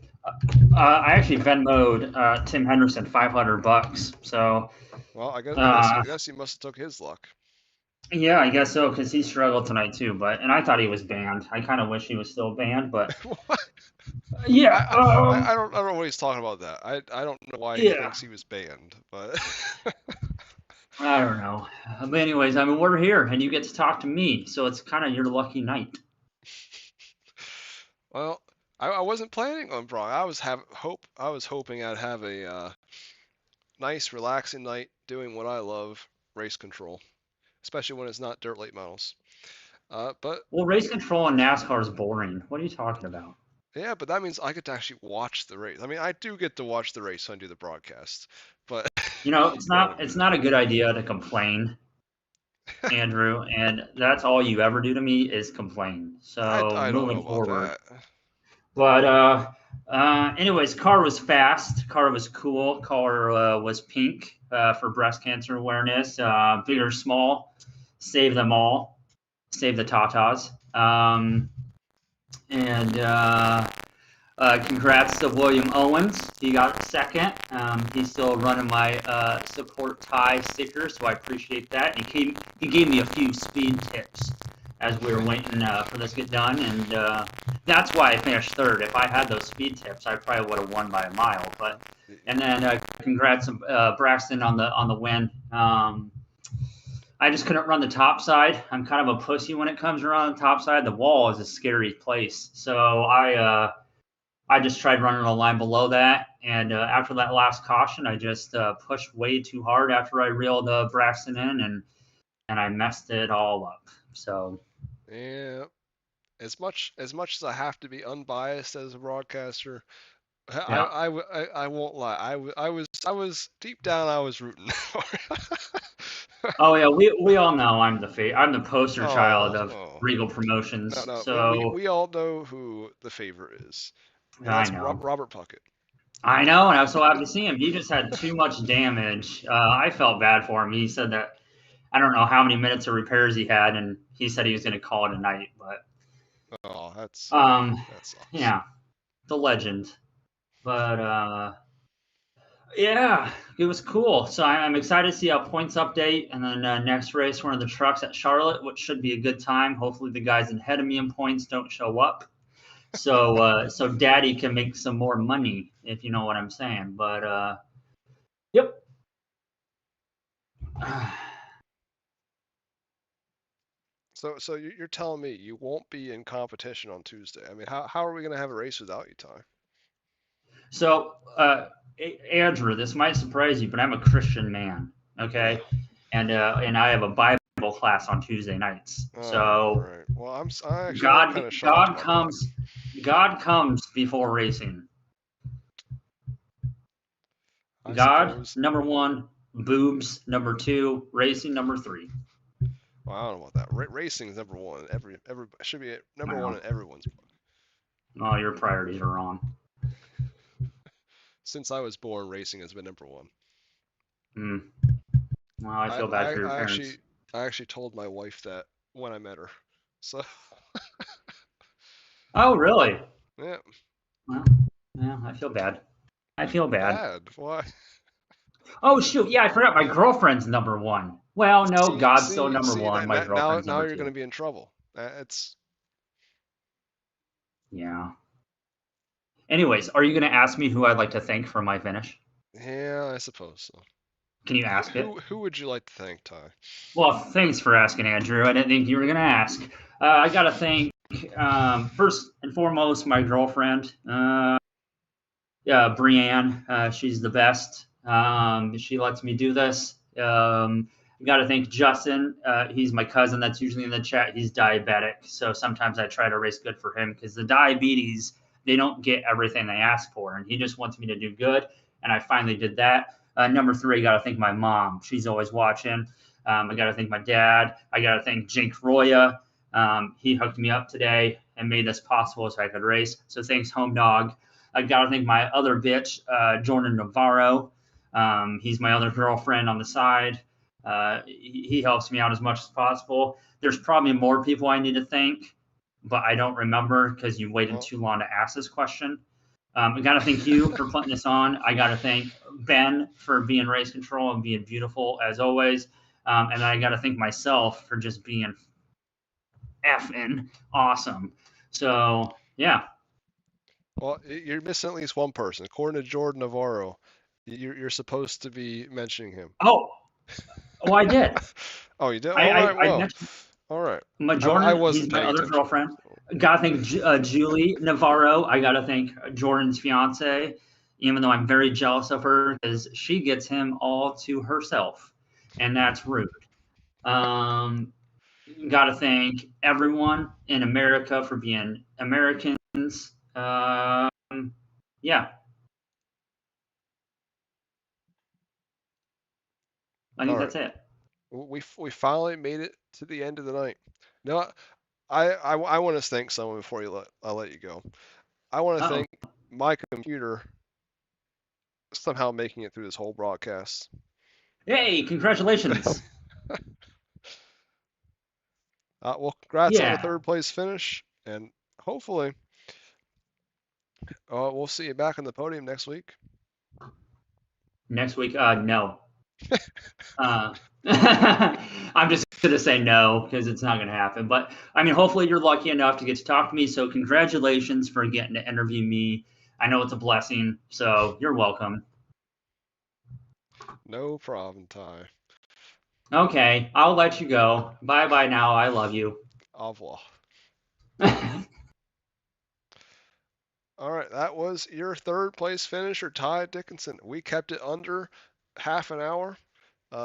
I actually Venmo'd Tim Henderson $500. So, well, I guess he must have took his luck. Yeah, I guess so, because he struggled tonight too. And I thought he was banned. I kind of wish he was still banned, but yeah, I don't know what he's talking about. That I don't know why he thinks he was banned, but I don't know. But anyways, I mean, we're here, and you get to talk to me, so it's kind of your lucky night. Well, I wasn't planning on Brock. I was hoping I'd have a nice, relaxing night doing what I love, race control, especially when it's not dirt late models. But race control in NASCAR is boring. What are you talking about? Yeah, but that means I get to actually watch the race. I mean, I do get to watch the race when I do the broadcast, but it's not a good idea to complain, Andrew, and that's all you ever do to me is complain. So I don't moving know forward. that. But anyways, car was fast. Car was cool. Car was pink for breast cancer awareness. Big or small, save them all. Save the Tatas. Congrats to William Owens. He got second. He's still running my support tie sticker, so I appreciate that. He gave me a few speed tips as we were waiting for this to get done, and that's why I finished third. If I had those speed tips, I probably would have won by a mile. And then congrats Braxton on the win. I just couldn't run the top side. I'm kind of a pussy when it comes around the top side. The wall is a scary place, so I just tried running a line below that, and after that last caution, I just pushed way too hard after I reeled Braxton in, and I messed it all up. So yeah, as much as I have to be unbiased as a broadcaster, yeah. I won't lie. I was deep down I was rooting. Oh yeah, we all know I'm the poster child of Regal Promotions. No, so we all know who the favorite is. And I that's know. Robert Puckett. I know, and I was so happy to see him. He just had too much damage. I felt bad for him. He said that I don't know how many minutes of repairs he had, and he said he was going to call it a night. But Oh, that sucks. yeah, the legend. But yeah, it was cool. So I'm excited to see how points update, and then next race we're in the trucks at Charlotte, which should be a good time. Hopefully the guys ahead of me in points don't show up, so Daddy can make some more money, if you know what I'm saying. But yep. So you're telling me you won't be in competition on Tuesday? I mean, how are we gonna have a race without you, Ty? So, Andrew, this might surprise you, but I'm a Christian man. Okay, and I have a Bible class on Tuesday nights. Oh, So, right. Well, I'm kind of shocked. God comes before racing. I God, suppose. number one, boobs, number two, racing, number three. Well, I don't know about that. Racing is number one. Every should be number one in everyone's book. Oh, your priorities are wrong. Since I was born, racing has been number one. Well, I feel bad for your parents. I actually told my wife that when I met her. So. Oh, really? Yeah. Well, yeah, I feel bad. Bad? Why? Oh shoot! Yeah, I forgot. My girlfriend's number one. Well, no, God's still number one. My girlfriend's now number you're two. going to be in trouble. Yeah. Anyways, are you going to ask me who I'd like to thank for my finish? Yeah, I suppose so. Can you ask it? Who would you like to thank, Ty? Well, thanks for asking, Andrew. I didn't think you were going to ask. I got to thank, first and foremost, my girlfriend, Brianne. She's the best. She lets me do this. I got to thank Justin. He's my cousin that's usually in the chat. He's diabetic, so sometimes I try to race good for him because the diabetes, they don't get everything they ask for, and he just wants me to do good, and I finally did that. Number three, I got to thank my mom. She's always watching. I got to thank my dad. I got to thank _𝐿. He hooked me up today and made this possible so I could race. So thanks, home dog. I got to thank my other bitch, Jordan Navarro. He's my other girlfriend on the side. He helps me out as much as possible. There's probably more people I need to thank, but I don't remember because you waited too long to ask this question. I got to thank you for putting this on. I got to thank Ben for being race control and being beautiful as always. And I got to thank myself for just being effing awesome. So, yeah. Well, you're missing at least one person. According to Jordan Navarro, you're supposed to be mentioning him. Oh, I did. Oh, you did? All right. My Jordan, he's my other girlfriend. Gotta thank Julie Navarro. I gotta thank Jordan's fiance, even though I'm very jealous of her because she gets him all to herself, and that's rude. Gotta thank everyone in America for being Americans. Yeah. I think that's it. We finally made it to the end of the night. No, I want to thank someone before I let you go. I want to thank my computer somehow making it through this whole broadcast. Hey, congratulations. Well, congrats on the third place finish, and hopefully we'll see you back on the podium next week. Next week? No. I'm just going to say no because it's not going to happen. But, I mean, hopefully you're lucky enough to get to talk to me. So congratulations for getting to interview me. I know it's a blessing, so you're welcome. No problem, Ty. Okay, I'll let you go. Bye-bye now. I love you. Au revoir. All right, that was your third place finisher, Ty Dickinson. We kept it under half an hour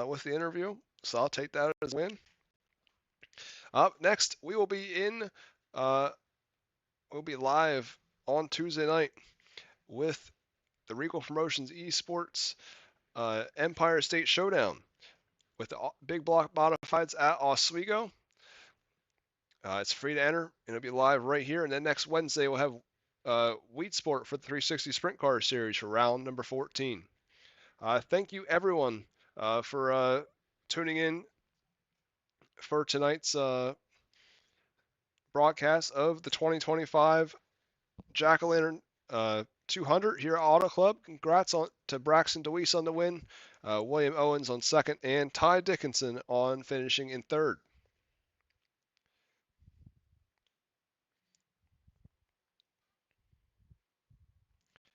with the interview, so I'll take that as a win. Up next, we will be we'll be live on Tuesday night with the Regal Promotions Esports Empire State Showdown with the big block modifieds at Oswego. It's free to enter, and it'll be live right here. And then next Wednesday, we'll have Wheat Sport for the 360 Sprint Car Series for round number 14. Thank you, everyone, for tuning in for tonight's broadcast of the 2025 Jack-O-Lantern 200 here at Auto Club. Congrats to Braxton DeWeese on the win, William Owens on second, and Ty Dickinson on finishing in third.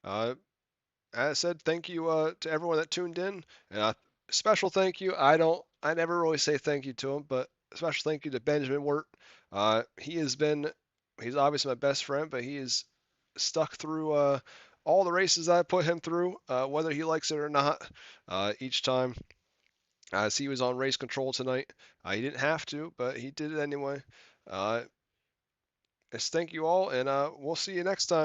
As I said, thank you to everyone that tuned in, and a special thank you. I never really say thank you to him, but a special thank you to Benjamin Wirt. He's obviously my best friend, but he is stuck through all the races I put him through, whether he likes it or not, each time. As he was on race control tonight, he didn't have to, but he did it anyway. Thank you all, and we'll see you next time.